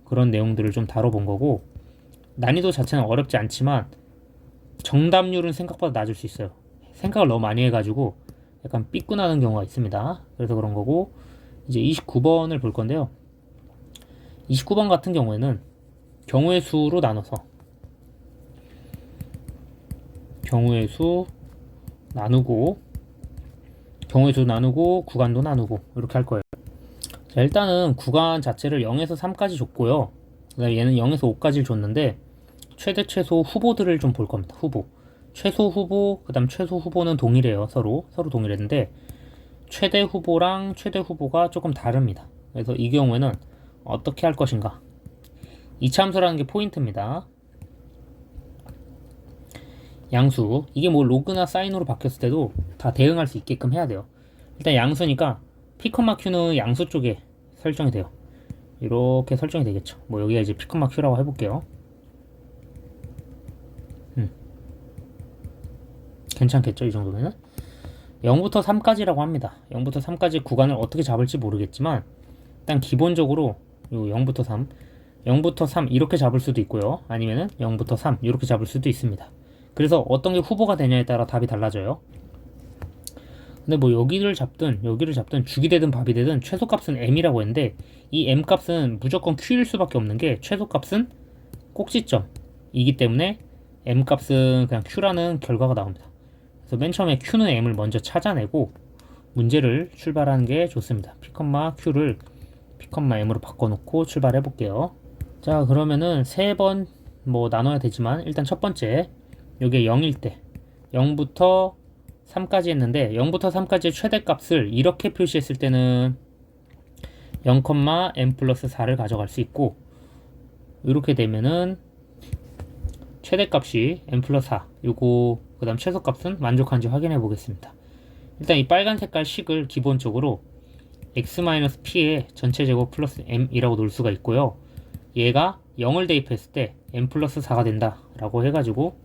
그런 내용들을 좀 다뤄본 거고, 난이도 자체는 어렵지 않지만 정답률은 생각보다 낮을 수 있어요. 생각을 너무 많이 해가지고 약간 삐꾸나는 경우가 있습니다. 그래서 그런 거고, 이제 29번을 볼 건데요. 29번 같은 경우에는 경우의 수로 나눠서 경우의 수 나누고 구간도 나누고 이렇게 할 거예요. 자, 일단은 구간 자체를 0에서 3까지 줬고요. 그다음에 얘는 0에서 5까지를 줬는데 최대 최소 후보들을 좀 볼 겁니다. 후보. 최소 후보, 그다음 최소 후보는 동일해요. 서로 동일했는데 최대 후보랑 최대 후보가 조금 다릅니다. 그래서 이 경우에는 어떻게 할 것인가? 이차함수라는 게 포인트입니다. 양수, 이게 뭐 로그나 사인으로 바뀌었을 때도 다 대응할 수 있게끔 해야 돼요. 일단 양수니까 P, Q는 양수 쪽에 설정이 돼요. 이렇게 설정이 되겠죠. 뭐 여기가 이제 P, Q라고 해볼게요. 괜찮겠죠, 이 정도면은? 0부터 3까지라고 합니다. 0부터 3까지 구간을 어떻게 잡을지 모르겠지만 일단 기본적으로 요 0부터 3 0부터 3 이렇게 잡을 수도 있고요. 아니면은 0부터 3 이렇게 잡을 수도 있습니다. 그래서 어떤 게 후보가 되냐에 따라 답이 달라져요. 근데 뭐 여기를 잡든 죽이 되든 밥이 되든 최소값은 m이라고 했는데 이 m값은 무조건 q일 수밖에 없는 게 최소값은 꼭지점이기 때문에 m값은 그냥 q라는 결과가 나옵니다. 그래서 맨 처음에 q는 m을 먼저 찾아내고 문제를 출발하는 게 좋습니다. p, q를 p, m으로 바꿔놓고 출발해 볼게요. 자, 그러면은 세 번 뭐 나눠야 되지만 일단 첫 번째, 요게 0일 때 0부터 3까지 했는데 0부터 3까지의 최대값을 이렇게 표시했을 때는 0, m 플러스 4를 가져갈 수 있고, 이렇게 되면은 최대값이 m 플러스 4, 요거 그 다음 최소값은 만족한지 확인해 보겠습니다. 일단 이 빨간 색깔 식을 기본적으로 x-p의 전체 제곱 플러스 m이라고 놓을 수가 있고요. 얘가 0을 대입했을 때 m 플러스 4가 된다 라고 해가지고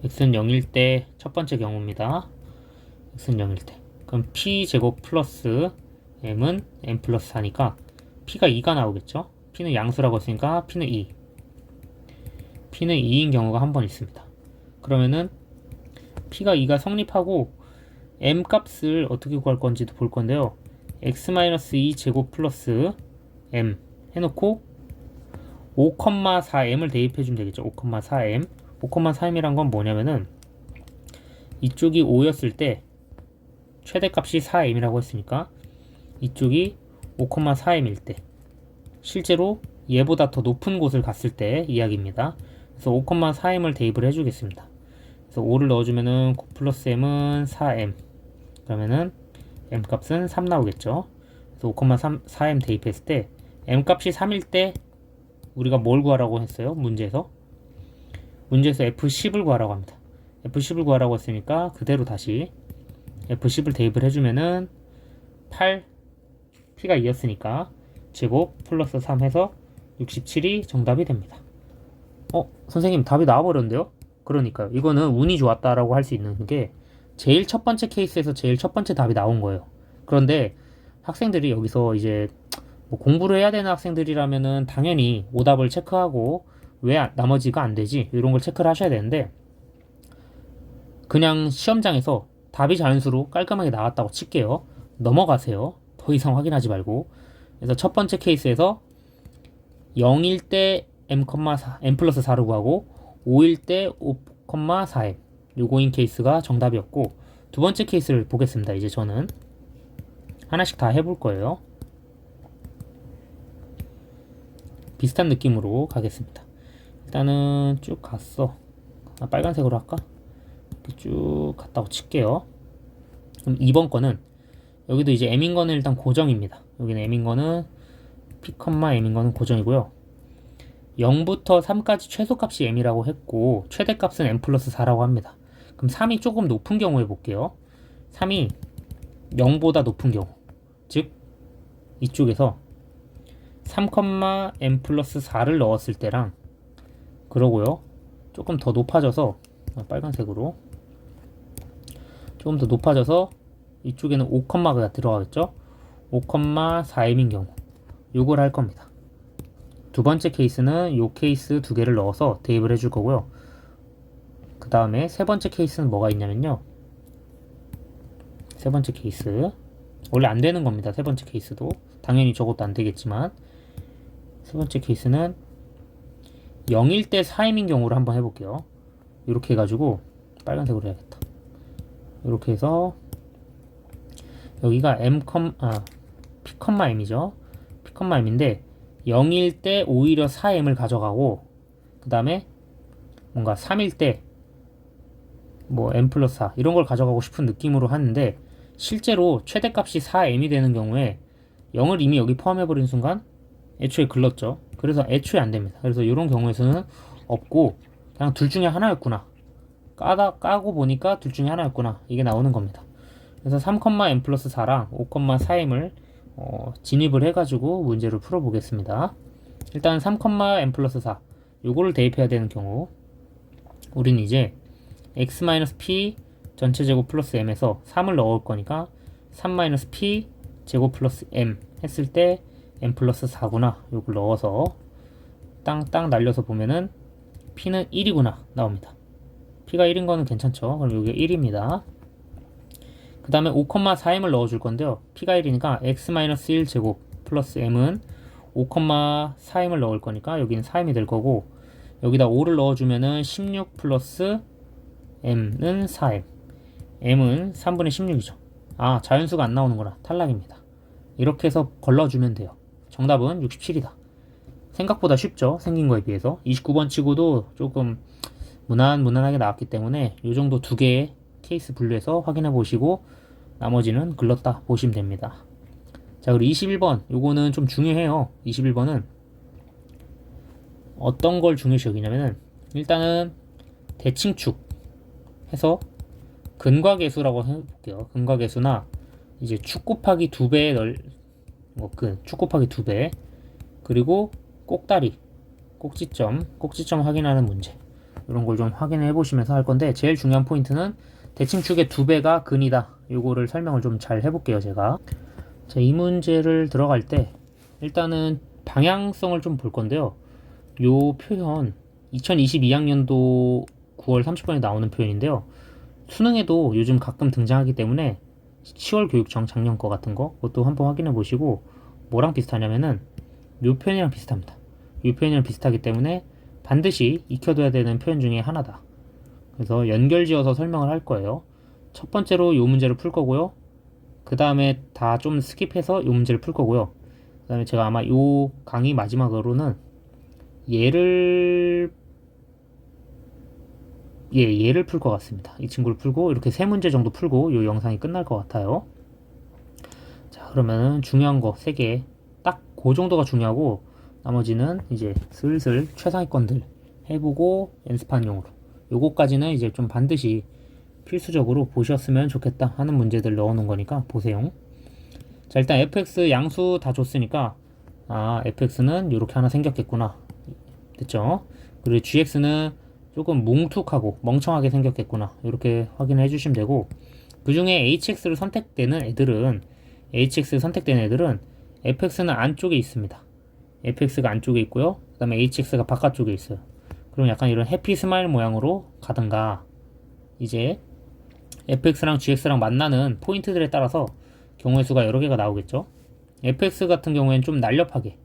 x는 0일 때 첫 번째 경우입니다. x는 0일 때 그럼 p 제곱 플러스 m은 m 플러스 4니까 p가 2가 나오겠죠. p는 양수라고 했으니까 p는 2, p는 2인 경우가 한 번 있습니다. 그러면은 p가 2가 성립하고 m 값을 어떻게 구할 건지도 볼 건데요. x-2 제곱 플러스 m 해놓고 5,4m을 대입해주면 되겠죠. 5,4m 5,4m이란 건 뭐냐면은 이쪽이 5였을 때 최대값이 4m이라고 했으니까 이쪽이 5,4m일 때 실제로 얘보다 더 높은 곳을 갔을 때 이야기입니다. 그래서 5,4m을 대입을 해주겠습니다. 그래서 5를 넣어주면은 9 플러스 m은 4m, 그러면은 m 값은 3 나오겠죠. 그래서 5,4m 대입했을 때 m 값이 3일 때 우리가 뭘 구하라고 했어요? 문제에서 F10을 구하라고 합니다. F10을 구하라고 했으니까 그대로 다시 F10을 대입을 해주면은 8, P가 2였으니까 제곱 플러스 3 해서 67이 정답이 됩니다. 선생님 답이 나와버렸는데요? 그러니까요. 이거는 운이 좋았다라고 할 수 있는 게 제일 첫 번째 케이스에서 제일 첫 번째 답이 나온 거예요. 그런데 학생들이 여기서 이제 뭐 공부를 해야 되는 학생들이라면은 당연히 오답을 체크하고 왜 나머지가 안 되지? 이런 걸 체크를 하셔야 되는데 그냥 시험장에서 답이 자연수로 깔끔하게 나왔다고 칠게요. 넘어가세요. 더 이상 확인하지 말고. 그래서 첫 번째 케이스에서 0일 때 m 플러스 4를 구하고 5일 때 5,4m 요거인 케이스가 정답이었고, 두 번째 케이스를 보겠습니다. 이제 저는 하나씩 다 해볼 거예요. 비슷한 느낌으로 가겠습니다. 일단은 쭉 갔어. 빨간색으로 할까? 이렇게 쭉 갔다고 칠게요. 그럼 2번 거는 여기도 이제 m인 거는 일단 고정입니다. 여기는 m인 거는 p, m인 거는 고정이고요. 0부터 3까지 최소값이 m이라고 했고 최대값은 m 플러스 4라고 합니다. 그럼 3이 조금 높은 경우 해볼게요. 3이 0보다 높은 경우, 즉 이쪽에서 3, m 플러스 4를 넣었을 때랑, 그러고요 조금 더 높아져서 빨간색으로 조금 더 높아져서 이쪽에는 5가 들어가겠죠. 5,4m인 경우 요걸 할 겁니다. 두 번째 케이스는 요 케이스 두 개를 넣어서 대입을 해줄 거고요. 그 다음에 세 번째 케이스는 뭐가 있냐면요, 세 번째 케이스 원래 안 되는 겁니다. 세 번째 케이스도 당연히 저것도 안 되겠지만, 세 번째 케이스는 0일 때 4m인 경우를 한번 해볼게요. 이렇게 해가지고 빨간색으로 해야겠다. 이렇게 해서 여기가 p, m이죠. p, m인데 0일 때 오히려 4m을 가져가고, 그 다음에 뭔가 3일 때 뭐 m 플러스 4 이런 걸 가져가고 싶은 느낌으로 하는데, 실제로 최대값이 4m이 되는 경우에 0을 이미 여기 포함해버린 순간 애초에 글렀죠. 그래서 애초에 안 됩니다. 그래서 이런 경우에서는 없고 그냥 둘 중에 하나였구나, 까고 보니까 둘 중에 하나였구나, 이게 나오는 겁니다. 그래서 3, m 플러스 4랑 5, 4m을 진입을 해가지고 문제를 풀어보겠습니다. 일단 3, m 플러스 4 요거를 대입해야 되는 경우, 우린 이제 x-p 전체 제곱 플러스 m에서 3을 넣을 거니까 3-p 제곱 플러스 m 했을 때 m 플러스 4구나, 요걸 넣어서 땅땅 날려서 보면은 p는 1이구나 나옵니다. p가 1인 거는 괜찮죠. 그럼 요게 1입니다. 그 다음에 5,4m을 넣어줄 건데요, p가 1이니까 x-1 제곱 플러스 m은 5,4m을 넣을 거니까 여기는 4m이 될 거고, 여기다 5를 넣어주면은 16 플러스 m는 4m, m은 3분의 16이죠. 아, 자연수가 안 나오는구나, 탈락입니다. 이렇게 해서 걸러주면 돼요. 정답은 67이다. 생각보다 쉽죠, 생긴 거에 비해서. 29번 치고도 조금 무난하게 나왔기 때문에 이 정도 두 개의 케이스 분류해서 확인해 보시고 나머지는 글렀다 보시면 됩니다. 자, 그리고 21번 요거는 좀 중요해요. 21번은 어떤 걸 중요시 여기냐면은, 일단은 대칭축 해서 근과계수라고 해볼게요. 근과계수나 이제 축 곱하기 2배의 축 곱하기 2배, 그리고 꼭다리, 꼭지점 확인하는 문제, 이런 걸 좀 확인해 보시면서 할 건데, 제일 중요한 포인트는 대칭축의 2배가 근이다. 요거를 설명을 좀 잘 해볼게요, 제가. 자, 이 문제를 들어갈 때 일단은 방향성을 좀 볼 건데요. 요 표현 2022학년도 9월 30번에 나오는 표현인데요. 수능에도 요즘 가끔 등장하기 때문에 10월 교육청 작년 거 같은 거, 그것도 한번 확인해 보시고, 뭐랑 비슷하냐면은 요 표현이랑 비슷합니다. 요 표현이랑 비슷하기 때문에 반드시 익혀둬야 되는 표현 중에 하나다. 그래서 연결지어서 설명을 할 거예요. 첫 번째로 요 문제를 풀 거고요. 그 다음에 다 좀 스킵해서 요 문제를 풀 거고요. 그 다음에 제가 아마 요 강의 마지막으로는 얘를 풀 것 같습니다. 이 친구를 풀고 이렇게 3문제 정도 풀고 요 영상이 끝날 것 같아요. 자, 그러면은 중요한 거 3개, 딱 그 정도가 중요하고, 나머지는 이제 슬슬 최상위권들 해보고 연습한 용으로, 요거까지는 이제 좀 반드시 필수적으로 보셨으면 좋겠다 하는 문제들 넣어놓은 거니까 보세요. 자, 일단 fx 양수 다 줬으니까, 아, fx는 이렇게 하나 생겼겠구나, 됐죠? 그리고 gx는 조금 뭉툭하고 멍청하게 생겼겠구나, 이렇게 확인해 주시면 되고, 그 중에 hx를 선택되는 애들은 fx는 안쪽에 있습니다. fx가 안쪽에 있고요, 그 다음에 hx가 바깥쪽에 있어요. 그럼 약간 이런 해피 스마일 모양으로 가든가, 이제 fx랑 gx랑 만나는 포인트들에 따라서 경우의 수가 여러 개가 나오겠죠. fx 같은 경우에는 좀 날렵하게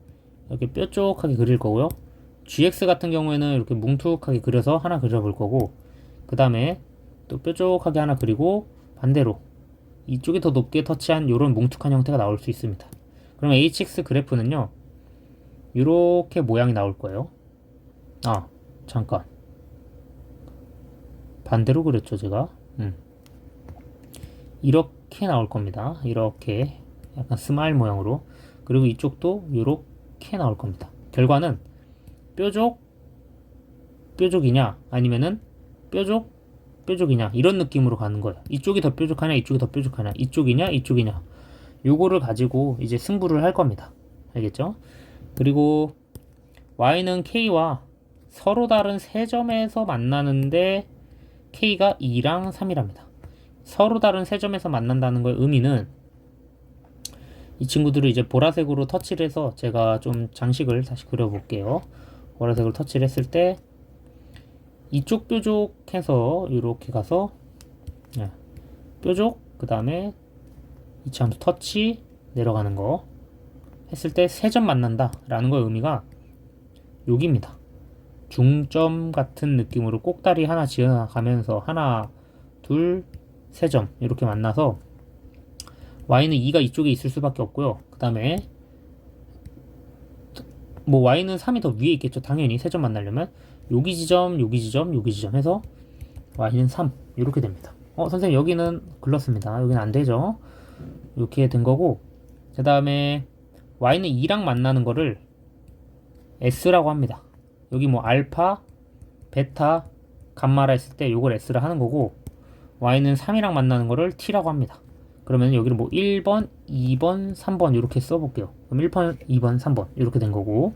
이렇게 뾰족하게 그릴 거고요, gx 같은 경우에는 이렇게 뭉툭하게 그려서 하나 그려볼 거고, 그 다음에 또 뾰족하게 하나 그리고 반대로 이쪽이 더 높게 터치한 이런 뭉툭한 형태가 나올 수 있습니다. 그럼 hx 그래프는요, 이렇게 모양이 나올 거예요. 아, 잠깐, 반대로 그렸죠 제가. 이렇게 나올 겁니다. 이렇게 약간 스마일 모양으로. 그리고 이쪽도 이렇게 나올 겁니다. 결과는 뾰족이냐 아니면은 뾰족이냐 이런 느낌으로 가는 거예요. 이쪽이 더 뾰족하냐 이쪽이 더 뾰족하냐, 이쪽이냐 요거를 가지고 이제 승부를 할 겁니다. 알겠죠? 그리고 y는 k와 서로 다른 세 점에서 만나는데 k가 2랑 3이랍니다. 서로 다른 세 점에서 만난다는 거의 의미는 이 친구들을 이제 보라색으로 터치를 해서 제가 좀 장식을 다시 그려볼게요. 보라색으로 터치를 했을 때 이쪽 뾰족해서 이렇게 가서 뾰족, 그 다음에 이차함수 터치 내려가는 거 했을 때 세 점 만난다 라는 거의 의미가 여기입니다. 중점 같은 느낌으로 꼭다리 하나 지어가면서 하나, 둘, 세 점 이렇게 만나서 y는 2가 이쪽에 있을 수밖에 없고요. 그 다음에 뭐 y는 3이 더 위에 있겠죠. 당연히 세 점 만나려면 여기 지점, 여기 지점, 여기 지점 해서 y는 3 이렇게 됩니다. 선생님 여기는 글렀습니다. 여기는 안 되죠. 이렇게 된 거고, 그 다음에 y는 2랑 만나는 거를 s라고 합니다. 여기 뭐 알파, 베타, 감마라 했을 때 요걸 s라 하는 거고, y는 3이랑 만나는 거를 t라고 합니다. 그러면 여기를 뭐 1번, 2번, 3번 이렇게 써볼게요. 그럼 1번, 2번, 3번 이렇게 된 거고,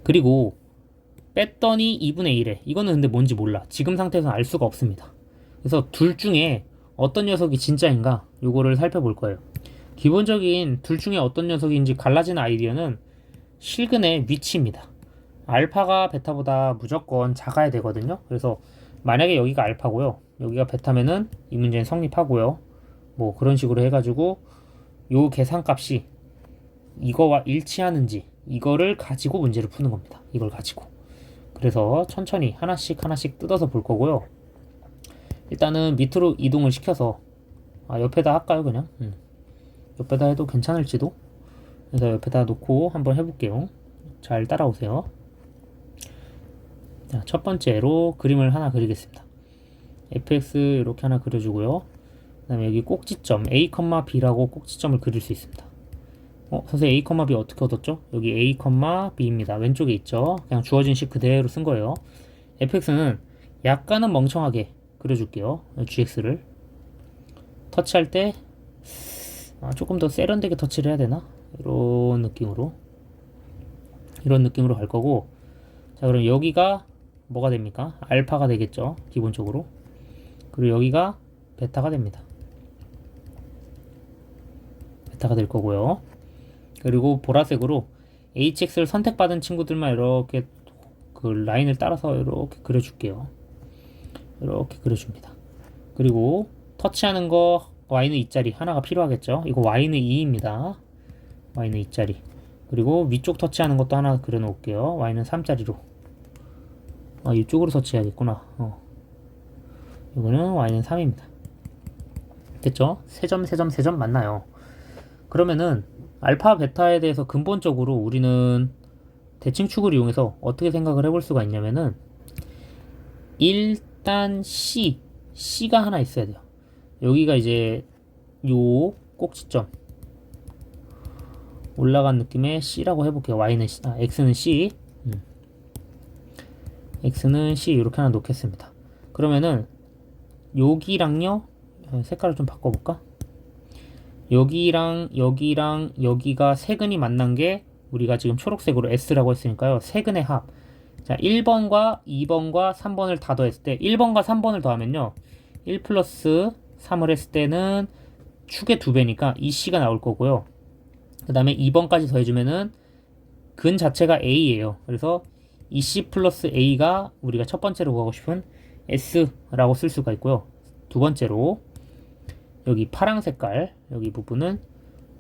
그리고 뺐더니 2분의 1에 이거는 근데 뭔지 몰라. 지금 상태에서는 알 수가 없습니다. 그래서 둘 중에 어떤 녀석이 진짜인가 요거를 살펴볼 거예요. 기본적인 둘 중에 어떤 녀석인지 갈라지는 아이디어는 실근의 위치입니다. 알파가 베타보다 무조건 작아야 되거든요. 그래서 만약에 여기가 알파고요, 여기가 베타면은 이 문제는 성립하고요. 뭐 그런 식으로 해가지고 요 계산값이 이거와 일치하는지 이거를 가지고 문제를 푸는 겁니다. 이걸 가지고. 그래서 천천히 하나씩 뜯어서 볼 거고요. 일단은 밑으로 이동을 시켜서 옆에다 할까요 그냥? 옆에다 해도 괜찮을지도. 그래서 옆에다 놓고 한번 해볼게요. 잘 따라오세요. 자, 첫 번째로 그림을 하나 그리겠습니다. fx 이렇게 하나 그려주고요. 그 다음에 여기 꼭지점 a, b라고 꼭지점을 그릴 수 있습니다. 선생님 a, b 어떻게 얻었죠? 여기 a, b입니다. 왼쪽에 있죠. 그냥 주어진 식 그대로 쓴 거예요. fx는 약간은 멍청하게 그려줄게요. gx를 터치할 때 조금 더 세련되게 터치를 해야 되나? 이런 느낌으로 갈 거고, 자 그럼 여기가 뭐가 됩니까? 알파가 되겠죠 기본적으로. 그리고 여기가 베타가 됩니다. 베타가 될 거고요. 그리고 보라색으로 hx를 선택받은 친구들만 이렇게 그 라인을 따라서 이렇게 그려줄게요. 이렇게 그려줍니다. 그리고 터치하는 거 y는 2짜리 하나가 필요하겠죠. 이거 y는 2입니다. y는 2짜리. 그리고 위쪽 터치하는 것도 하나 그려 놓을게요. y는 3짜리로. 이쪽으로 터치해야겠구나. 이거는 y는 3입니다. 됐죠? 세 점 맞나요? 그러면은 알파 베타에 대해서 근본적으로 우리는 대칭축을 이용해서 어떻게 생각을 해볼 수가 있냐면은, 일단 C가 하나 있어야 돼요. 여기가 이제 요 꼭지점 올라간 느낌의 C라고 해볼게요. X는 C, X는 C 이렇게 하나 놓겠습니다. 그러면은 여기랑요, 색깔을 좀 바꿔볼까? 여기랑 여기가 세근이 만난 게 우리가 지금 초록색으로 S라고 했으니까요. 세근의 합. 자, 1번과 2번과 3번을 다 더했을 때 1번과 3번을 더하면요, 1 플러스 3을 했을 때는 축의 2배니까 2C가 나올 거고요. 그 다음에 2번까지 더해주면은 근 자체가 A예요. 그래서 2C 플러스 A가 우리가 첫 번째로 구하고 싶은 S라고 쓸 수가 있고요. 두 번째로 여기 파랑 색깔 여기 부분은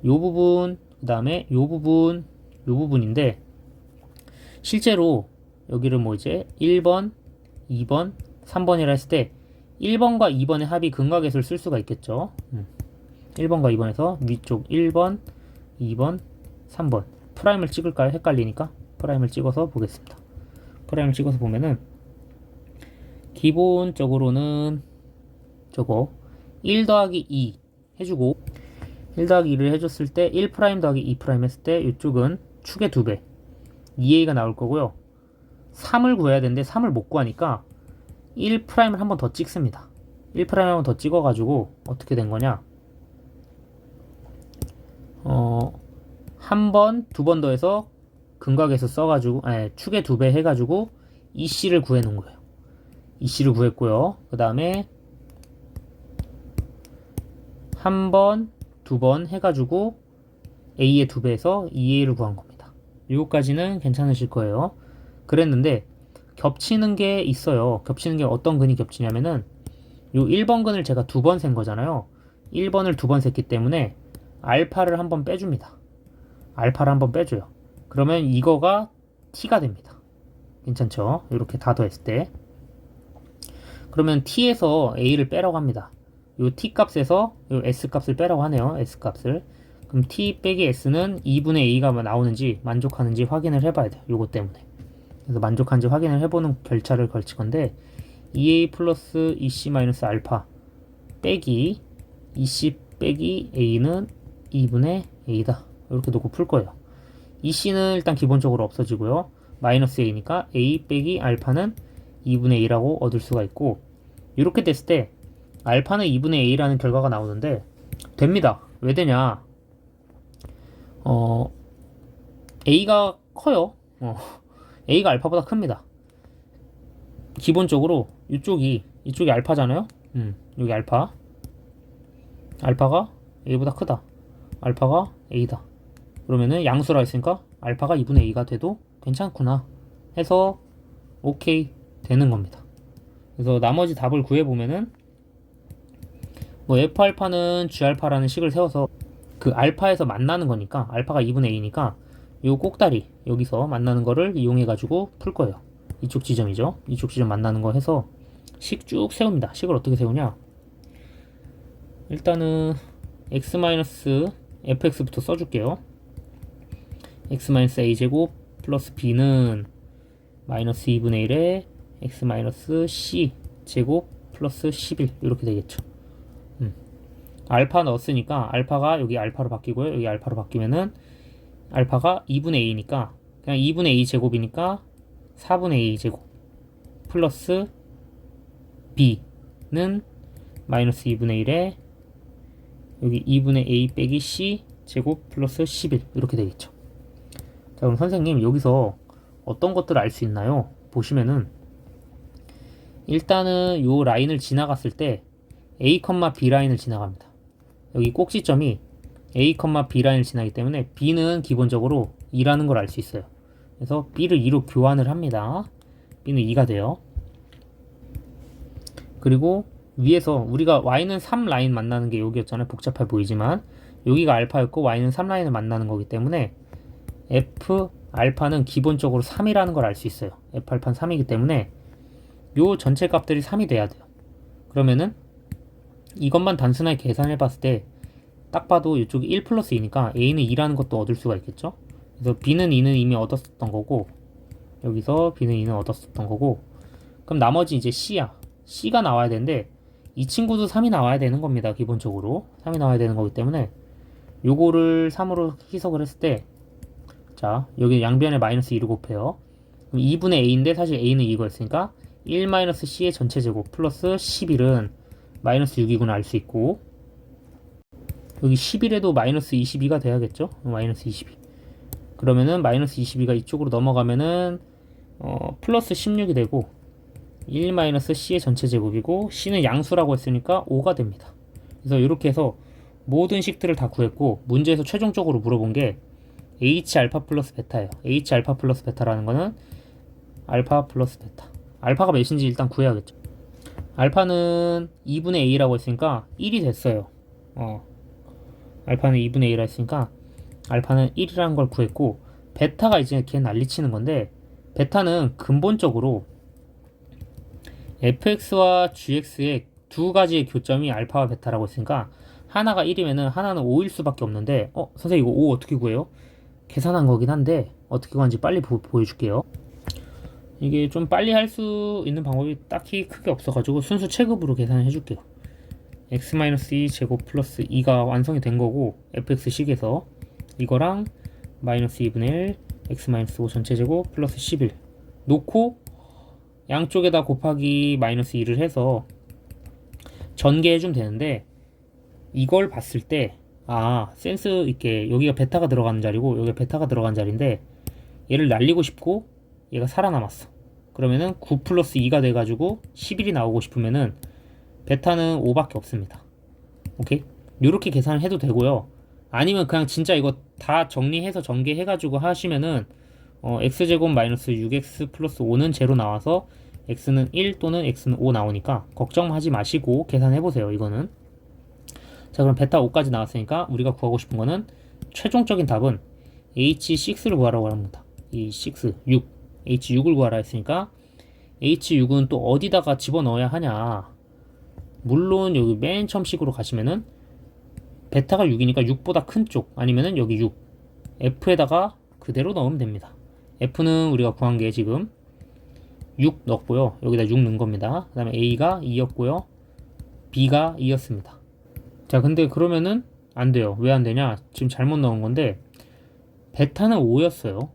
요 부분, 그 다음에 요 부분인데, 실제로 여기를 뭐 이제 1번, 2번, 3번이라 했을 때 1번과 2번의 합이 근각에서를 쓸 수가 있겠죠. 1번과 2번에서 위쪽 1번, 2번, 3번 프라임을 찍을까요? 헷갈리니까 프라임을 찍어서 보겠습니다. 프라임을 찍어서 보면은 기본적으로는 저거 1 더하기 2 해주고 1 더하기 2를 해줬을 때 1 프라임 더하기 2 프라임 했을 때 이쪽은 축의 2배 2a가 나올 거고요. 3을 구해야 되는데 3을 못 구하니까 1 프라임을 한 번 더 찍습니다. 1 프라임 한 번 더 찍어가지고 어떻게 된 거냐? 한 번, 두 번 더해서 근각에서 써가지고 축의 2배 해가지고 EC를 구해 놓은 거예요. EC를 구했고요. 그 다음에 한 번, 두 번 해가지고 A의 2배에서 2A를 구한 겁니다. 이거까지는 괜찮으실 거예요. 그랬는데 겹치는 게 있어요. 겹치는 게 어떤 근이 겹치냐면은 요 1번 근을 제가 2번 센 거잖아요. 1번을 2번 셌기 때문에 알파를 한번 빼줍니다. 알파를 한번 빼줘요. 그러면 이거가 t가 됩니다. 괜찮죠? 이렇게 다 더했을 때 그러면 t에서 a를 빼라고 합니다. 요 t 값에서 요 s 값을 빼라고 하네요. s 값을. 그럼 t 빼기 s는 2분의 a가 나오는지 만족하는지 확인을 해봐야 돼요. 요거 때문에. 그래서 만족한지 확인을 해보는 절차를 걸칠 건데 2a 플러스 2c 마이너스 알파 빼기 2c 빼기 a는 2분의 a다. 이렇게 놓고 풀 거예요. 2c는 일단 기본적으로 없어지고요. 마이너스 a니까 a 빼기 알파는 2분의 a라고 얻을 수가 있고 이렇게 됐을 때 알파는 2분의 a라는 결과가 나오는데 됩니다. 왜 되냐? a가 커요. a가 알파보다 큽니다. 기본적으로 이쪽이 알파잖아요. 여기 알파가 a보다 크다. 알파가 a다. 그러면은 양수라 했으니까 알파가 2분의 a가 돼도 괜찮구나 해서 오케이 되는 겁니다. 그래서 나머지 답을 구해보면은 뭐 F알파는 G알파라는 식을 세워서 그 알파에서 만나는 거니까 알파가 2분의 a니까 요 꼭다리 여기서 만나는 거를 이용해 가지고 풀 거예요. 이쪽 지점이죠. 이쪽 지점 만나는 거 해서 식 쭉 세웁니다. 식을 어떻게 세우냐? 일단은 x-fx부터 써줄게요. x-a제곱 플러스 b는 마이너스 2분의 1에 x-c 제곱 플러스 11 이렇게 되겠죠. 알파 넣었으니까 알파가 여기 알파로 바뀌고요. 여기 알파로 바뀌면은 알파가 2분의 a니까 그냥 2분의 a 제곱이니까 4분의 a 제곱 플러스 b는 마이너스 2분의 1에 여기 2분의 a 빼기 c 제곱 플러스 11 이렇게 되겠죠. 자, 그럼 선생님 여기서 어떤 것들을 알 수 있나요? 보시면은 일단은 요 라인을 지나갔을 때 a, b 라인을 지나갑니다. 여기 꼭지점이 a, b 라인을 지나기 때문에 b는 기본적으로 2라는 걸 알 수 있어요. 그래서 b를 2로 교환을 합니다. b는 2가 돼요. 그리고 위에서 우리가 y는 3 라인 만나는 게 여기였잖아요. 복잡해 보이지만 여기가 알파였고 y는 3 라인을 만나는 거기 때문에 f 알파는 기본적으로 3이라는 걸 알 수 있어요. f 알파는 3이기 때문에 요 전체 값들이 3이 돼야 돼요. 그러면은 이것만 단순하게 계산해 봤을 때 딱 봐도 이쪽이 1 플러스 2니까 a는 2라는 것도 얻을 수가 있겠죠. 그래서 b는 2는 이미 얻었었던 거고 여기서 b는 2는 얻었었던 거고 그럼 나머지 이제 c야. c가 나와야 되는데 이 친구도 3이 나와야 되는 겁니다. 기본적으로 3이 나와야 되는 거기 때문에 요거를 3으로 희석을 했을 때 자 여기 양변에 마이너스 2를 곱해요. 그럼 2분의 a인데 사실 a는 이거였으니까 1-c의 전체 제곱 플러스 11은 마이너스 6이구나 알 수 있고 여기 11에도 마이너스 22가 돼야겠죠? 마이너스 22 그러면은 마이너스 22가 이쪽으로 넘어가면은 플러스 16이 되고 1-c의 전체 제곱이고 c는 양수라고 했으니까 5가 됩니다. 그래서 이렇게 해서 모든 식들을 다 구했고 문제에서 최종적으로 물어본 게 h 알파 플러스 베타예요. h 알파 플러스 베타라는 거는 알파 플러스 베타 알파가 몇인지 일단 구해야겠죠. 알파는 2분의 a라고 했으니까 1이 됐어요. 알파는 2분의 a라 했으니까 알파는 1이라는 걸 구했고 베타가 이제 걔 난리치는 건데 베타는 근본적으로 fx와 gx의 두 가지의 교점이 알파와 베타라고 했으니까 하나가 1이면은 하나는 5일 수밖에 없는데 선생님 이거 5 어떻게 구해요? 계산한 거긴 한데 어떻게 구하는지 빨리 보여줄게요. 이게 좀 빨리 할 수 있는 방법이 딱히 크게 없어가지고 순수 체급으로 계산을 해줄게요. x-2 제곱 플러스 2가 완성이 된 거고 fx식에서 이거랑 마이너스 2분의 1 x-5 전체 제곱 플러스 11 놓고 양쪽에다 곱하기 마이너스 2를 해서 전개해주면 되는데, 이걸 봤을 때 센스 있게 여기가 베타가 들어가는 자리고 여기가 베타가 들어간 자리인데 얘를 날리고 싶고 얘가 살아남았어. 그러면은 9 플러스 2가 돼가지고 11이 나오고 싶으면은 베타는 5밖에 없습니다. 오케이? 요렇게 계산을 해도 되고요. 아니면 그냥 진짜 이거 다 정리해서 전개해가지고 하시면은 x제곱 마이너스 6x 플러스 5는 제로 나와서 x는 1 또는 x는 5 나오니까 걱정하지 마시고 계산해보세요. 이거는. 자, 그럼 베타 5까지 나왔으니까 우리가 구하고 싶은 거는 최종적인 답은 h6를 구하라고 합니다. 이 6, h6을 구하라 했으니까 h6은 또 어디다가 집어넣어야 하냐. 물론 여기 맨 처음 식으로 가시면은 베타가 6이니까 6보다 큰 쪽, 아니면은 여기 6 f에다가 그대로 넣으면 됩니다. f는 우리가 구한 게 지금 6 넣었고요. 여기다 6 넣은 겁니다. 그 다음에 a가 2였고요. b가 2였습니다. 자, 근데 그러면은 안 돼요. 왜 안 되냐? 지금 잘못 넣은 건데 베타는 5였어요.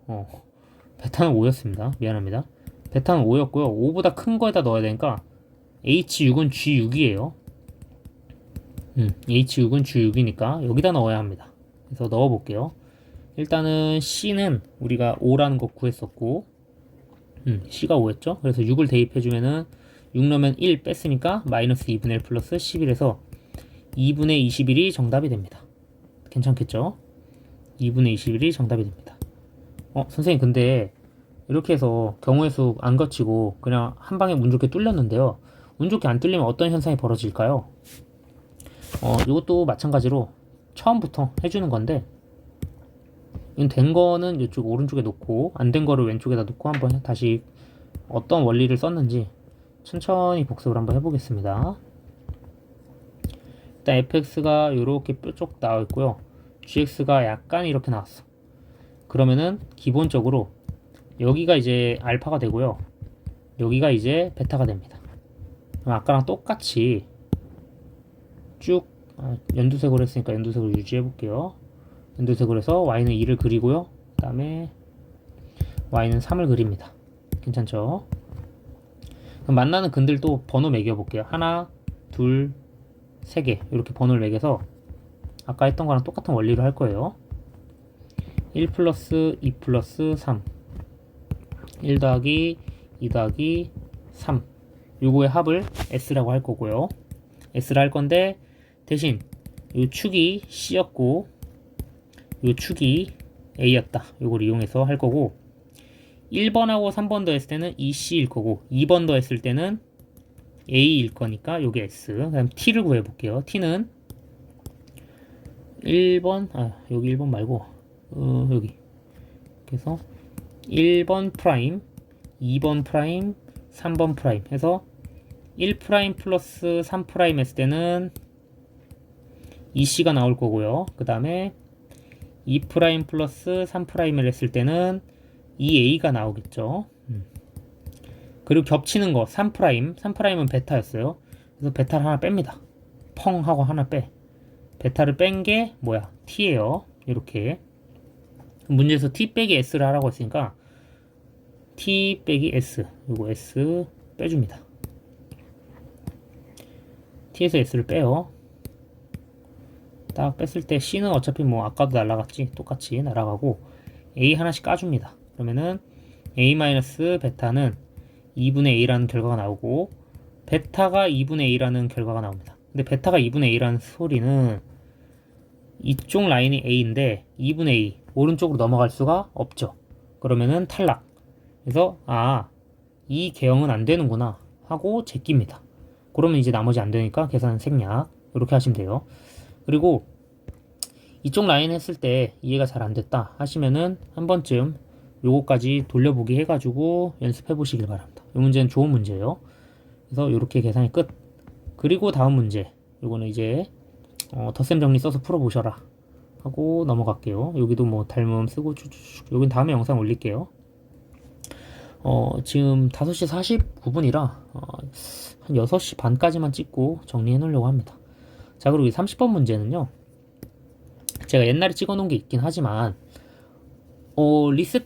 베타는 5였습니다. 미안합니다. 베타는 5였고요. 5보다 큰 거에다 넣어야 되니까 h6은 g6이에요. h6은 g6이니까 여기다 넣어야 합니다. 그래서 넣어볼게요. 일단은 c는 우리가 5라는 거 구했었고, c가 5였죠. 그래서 6을 대입해주면은 6 넣으면 1 뺐으니까 마이너스 2분의 1 플러스 11에서 2분의 21이 정답이 됩니다. 괜찮겠죠? 2분의 21이 정답이 됩니다. 선생님, 근데 이렇게 해서 경우의 수 안 거치고 그냥 한 방에 운 좋게 뚫렸는데요. 운 좋게 안 뚫리면 어떤 현상이 벌어질까요? 이것도 마찬가지로 처음부터 해주는 건데, 이건 된 거는 이쪽 오른쪽에 놓고 안 된 거를 왼쪽에다 놓고 한번 다시 어떤 원리를 썼는지 천천히 복습을 한번 해보겠습니다. 일단 fx가 이렇게 뾰족 나와 있고요. gx가 약간 이렇게 나왔어. 그러면은 기본적으로 여기가 이제 알파가 되고요. 여기가 이제 베타가 됩니다. 그럼 아까랑 똑같이 쭉 연두색으로 했으니까 연두색으로 유지해 볼게요. 연두색으로 해서 y는 2를 그리고요. 그 다음에 y는 3을 그립니다. 괜찮죠? 그럼 만나는 근들도 번호 매겨 볼게요. 하나, 둘, 3개 이렇게 번호를 매겨서 아까 했던 거랑 똑같은 원리로 할 거예요. 1 플러스 2 플러스 3 1 더하기 2 더하기 3 요거의 합을 S라고 할 거고요. S를 할 건데 대신 요 축이 C였고 요 축이 A였다. 요걸 이용해서 할 거고 1번하고 3번 더했을 때는 EC일 거고 2번 더했을 때는 A일 거니까 요게 S. 그다음 T를 구해 볼게요. T는 1번 여기 1번 말고 여기 그래서 1번 프라임 2번 프라임 3번 프라임 해서 1 프라임 플러스 3 프라임 했을 때는 EC가 나올 거고요. 그 다음에 2 프라임 플러스 3 프라임을 했을 때는 EA가 나오겠죠. 그리고 겹치는 거 3 프라임 3 프라임은 베타였어요. 그래서 베타를 하나 뺍니다. 펑 하고 하나 빼. 베타를 뺀 게 뭐야? T예요. 이렇게 문제에서 T 빼기 S를 하라고 했으니까 T 빼기 S 요거 S 빼줍니다. T에서 S를 빼요. 딱 뺐을 때 C는 어차피 뭐 아까도 날아갔지 똑같이 날아가고 A 하나씩 까줍니다. 그러면은 A 마이너스 베타는 2분의 A라는 결과가 나오고 베타가 2분의 A라는 결과가 나옵니다. 근데 베타가 2분의 A라는 소리는 이쪽 라인이 A인데 2분의 A 오른쪽으로 넘어갈 수가 없죠. 그러면은 탈락. 그래서 이 개형은 안 되는구나 하고 제낍니다. 그러면 이제 나머지 안 되니까 계산 생략 이렇게 하시면 돼요. 그리고 이쪽 라인 했을 때 이해가 잘 안 됐다 하시면은 한 번쯤 요거까지 돌려보기 해가지고 연습해 보시길 바랍니다. 이 문제는 좋은 문제예요. 그래서 이렇게 계산이 끝. 그리고 다음 문제 요거는 이제 덧셈 정리 써서 풀어보셔라 하고 넘어갈게요. 여기도 뭐 닮음 쓰고 쭉쭉쭉 여긴 다음에 영상 올릴게요. 지금 5시 49분이라 한 6시 반까지만 찍고 정리해 놓으려고 합니다. 자, 그리고 이 30번 문제는요. 제가 옛날에 찍어 놓은 게 있긴 하지만 리셋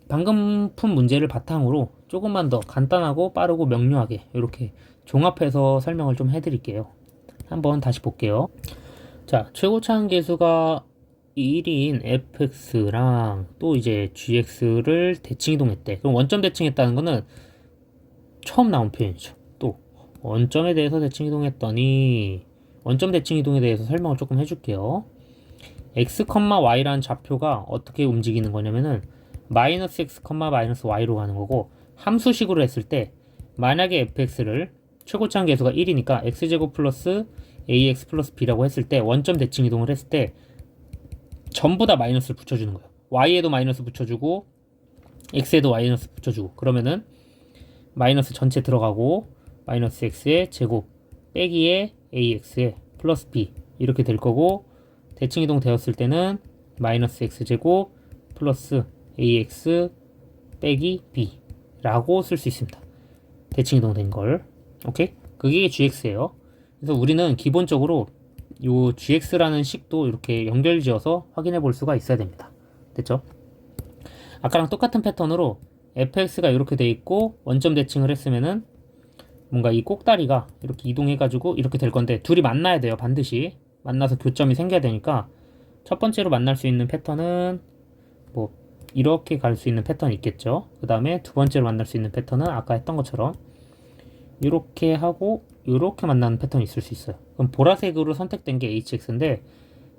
방금 푼 문제를 바탕으로 조금만 더 간단하고 빠르고 명료하게 이렇게 종합해서 설명을 좀 해드릴게요. 한번 다시 볼게요. 자, 최고차항 계수가 1인 fx랑 또 이제 gx를 대칭 이동했대. 그럼 원점 대칭했다는 거는 처음 나온 표현이죠. 또 원점에 대해서 대칭 이동했더니 원점 대칭 이동에 대해서 설명을 조금 해줄게요. x, y라는 좌표가 어떻게 움직이는 거냐면은 마이너스 x, 마이너스 y로 가는 거고, 함수식으로 했을 때 만약에 fx를 최고차항 계수가 1이니까 x제곱 플러스 ax 플러스 b라고 했을 때 원점 대칭 이동을 했을 때 전부 다 마이너스를 붙여주는 거예요. y에도 마이너스 붙여주고 x에도 마이너스 붙여주고, 그러면은 마이너스 전체 들어가고 마이너스 x의 제곱 빼기에 ax의 플러스 b 이렇게 될 거고, 대칭 이동 되었을 때는 마이너스 x제곱 플러스 ax 빼기 b 라고 쓸 수 있습니다. 대칭 이동 된 걸. 오케이? 그게 gx예요. 그래서 우리는 기본적으로 요 gx라는 식도 이렇게 연결지어서 확인해 볼 수가 있어야 됩니다. 됐죠? 아까랑 똑같은 패턴으로 fx가 이렇게 돼 있고 원점 대칭을 했으면은 뭔가 이 꼭다리가 이렇게 이동해 가지고 이렇게 될 건데, 둘이 만나야 돼요. 반드시 만나서 교점이 생겨야 되니까 첫 번째로 만날 수 있는 패턴은 뭐 이렇게 갈 수 있는 패턴이 있겠죠. 그 다음에 두 번째로 만날 수 있는 패턴은 아까 했던 것처럼 이렇게 하고 이렇게 만나는 패턴이 있을 수 있어요. 그럼 보라색으로 선택된 게 hx인데,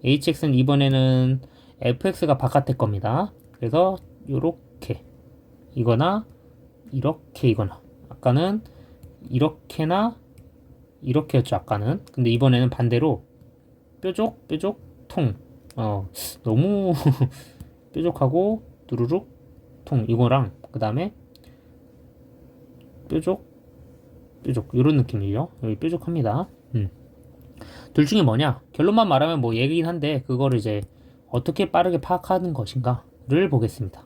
hx는 이번에는 fx가 바깥의 겁니다. 그래서 이렇게 이거나 이렇게 이거나, 아까는 이렇게나 이렇게였죠. 아까는. 근데 이번에는 반대로 뾰족 뾰족 통, 너무 뾰족하고 두루룩 통, 이거랑 그 다음에 뾰족 뾰족 이런 느낌이에요. 여기 뾰족합니다. 둘 중에 뭐냐, 결론만 말하면 뭐 얘기긴 한데 그거를 이제 어떻게 빠르게 파악하는 것인가를 보겠습니다.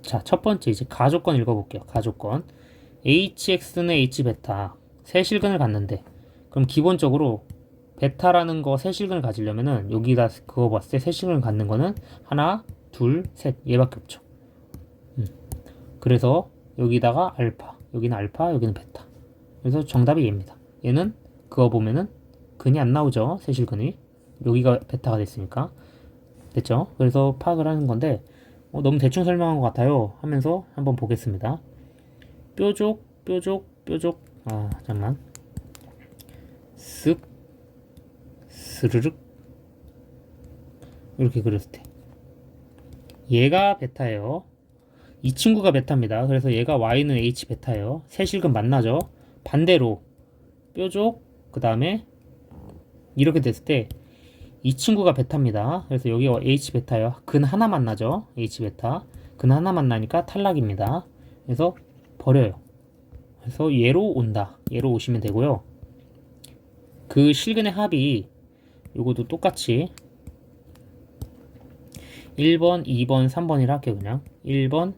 자, 첫 번째 이제 가조건 읽어볼게요. 가조건 hx는 h베타 세 실근을 갖는데, 그럼 기본적으로 베타라는 거 세 실근을 가지려면은 여기다 그거 봤을 때 세 실근을 갖는 거는 하나, 둘, 셋 얘밖에 없죠. 그래서 여기다가 알파, 여기는 알파, 여기는 베타. 그래서 정답이 얘입니다. 얘는 그거 보면은 근이 안 나오죠. 세 실근이. 여기가 베타가 됐으니까. 됐죠? 그래서 파악을 하는 건데 너무 대충 설명한 것 같아요 하면서 한번 보겠습니다. 뾰족 뾰족 뾰족, 잠깐만, 쓱 스르륵 이렇게 그렸을 때 얘가 베타예요. 이 친구가 베타입니다. 그래서 얘가 y는 h 베타예요. 세 실근 만나죠. 반대로 뾰족 그 다음에 이렇게 됐을 때 이 친구가 베타입니다. 그래서 여기가 h 베타예요. 근 하나 만나죠. h 베타 근 하나 만나니까 탈락입니다. 그래서 버려요. 그래서 얘로 온다. 얘로 오시면 되고요. 그 실근의 합이 요것도 똑같이 1번, 2번, 3번이라 할게요. 그냥 1번,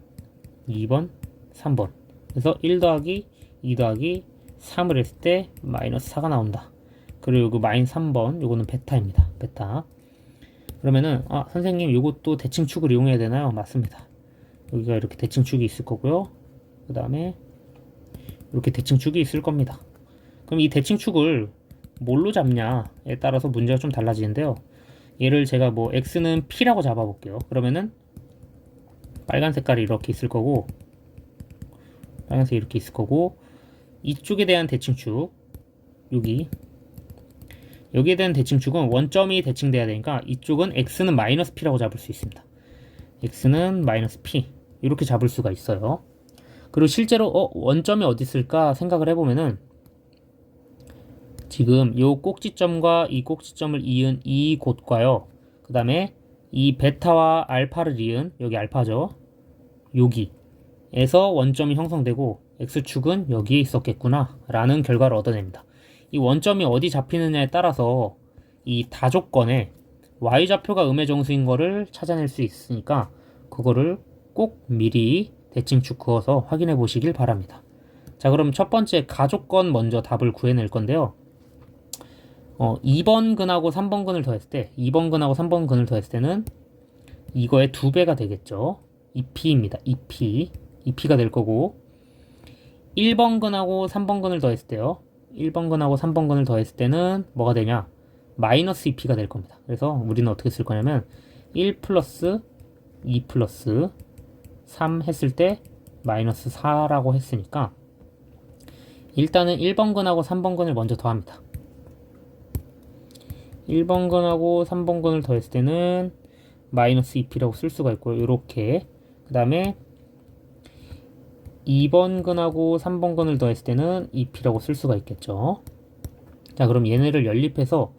2번, 3번. 그래서 1 더하기 2 더하기 3을 했을 때 마이너스 4가 나온다. 그리고 그 마이너스 3번 요거는 베타입니다. 베타. 그러면은 선생님 요것도 대칭축을 이용해야 되나요? 맞습니다. 여기가 이렇게 대칭축이 있을 거고요. 그 다음에 이렇게 대칭축이 있을 겁니다. 그럼 이 대칭축을 뭘로 잡냐에 따라서 문제가 좀 달라지는데요. 얘를 제가 뭐 x는 p라고 잡아볼게요. 그러면은 빨간 색깔이 이렇게 있을 거고, 빨간색이 이렇게 있을 거고, 이쪽에 대한 대칭축 여기에 대한 대칭축은 원점이 대칭돼야 되니까 이쪽은 x는 마이너스 p라고 잡을 수 있습니다. x는 마이너스 p 이렇게 잡을 수가 있어요. 그리고 실제로 원점이 어디 있을까 생각을 해보면은 지금 요 꼭지점과 이 꼭지점을 이은 이 곳과요, 그 다음에 이 베타와 알파를 이은 여기 알파죠, 여기에서 원점이 형성되고 x축은 여기에 있었겠구나 라는 결과를 얻어냅니다. 이 원점이 어디 잡히느냐에 따라서 이 다조건에 y좌표가 음의 정수인 거를 찾아낼 수 있으니까 그거를 꼭 미리 대칭축 그어서 확인해 보시길 바랍니다. 자, 그럼 첫 번째 가족건 먼저 답을 구해낼 건데요. 2번 근하고 3번 근을 더했을 때 2번 근하고 3번 근을 더했을 때는 이거의 2배가 되겠죠. 2p입니다. 2p가 될 거고 1번 근하고 3번 근을 더했을 때요. 1번 근하고 3번 근을 더했을 때는 뭐가 되냐? 마이너스 2p가 될 겁니다. 그래서 우리는 어떻게 쓸 거냐면 1 플러스 2 플러스 3 했을 때 마이너스 4라고 했으니까 일단은 1번 근하고 3번 근을 먼저 더합니다. 1번 근하고 3번 근을 더했을 때는 마이너스 2p라고 쓸 수가 있고요. 이렇게 그 다음에 2번 근하고 3번 근을 더했을 때는 2p라고 쓸 수가 있겠죠. 자, 그럼 얘네를 연립해서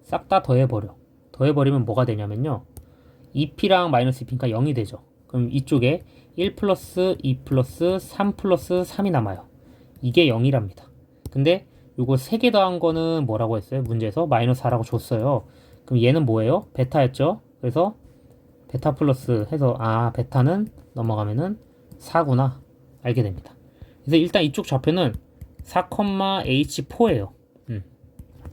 싹 다 더해버리면 뭐가 되냐면요. 2p랑 마이너스 2p니까 0이 되죠. 그럼 이쪽에 1 플러스 2 플러스 3 플러스 3이 남아요. 이게 0이랍니다. 근데 요거 3개 더한 거는 뭐라고 했어요? 문제에서 마이너스 4라고 줬어요. 그럼 얘는 뭐예요? 베타였죠? 그래서 베타 플러스 해서 베타는 넘어가면은 4구나 알게 됩니다. 그래서 일단 이쪽 좌표는 4,h4예요.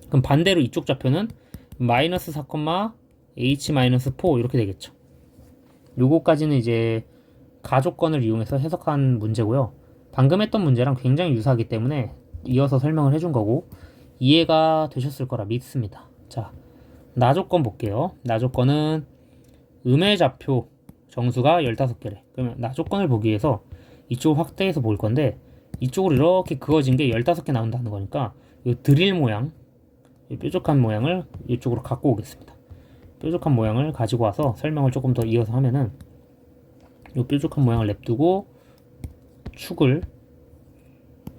그럼 반대로 이쪽 좌표는 마이너스 4,h-4 이렇게 되겠죠. 요거까지는 이제 가족건을 이용해서 해석한 문제고요. 방금 했던 문제랑 굉장히 유사하기 때문에 이어서 설명을 해준 거고 이해가 되셨을 거라 믿습니다. 자, 나조건 볼게요. 나조건은 음의 좌표 정수가 15개래. 그러면 나조건을 보기 위해서 이쪽을 확대해서 볼 건데 이쪽으로 이렇게 그어진 게 15개 나온다는 거니까 이 드릴 모양, 이 뾰족한 모양을 이쪽으로 갖고 오겠습니다. 뾰족한 모양을 가지고 와서 설명을 조금 더 이어서 하면은 이 뾰족한 모양을 냅두고 축을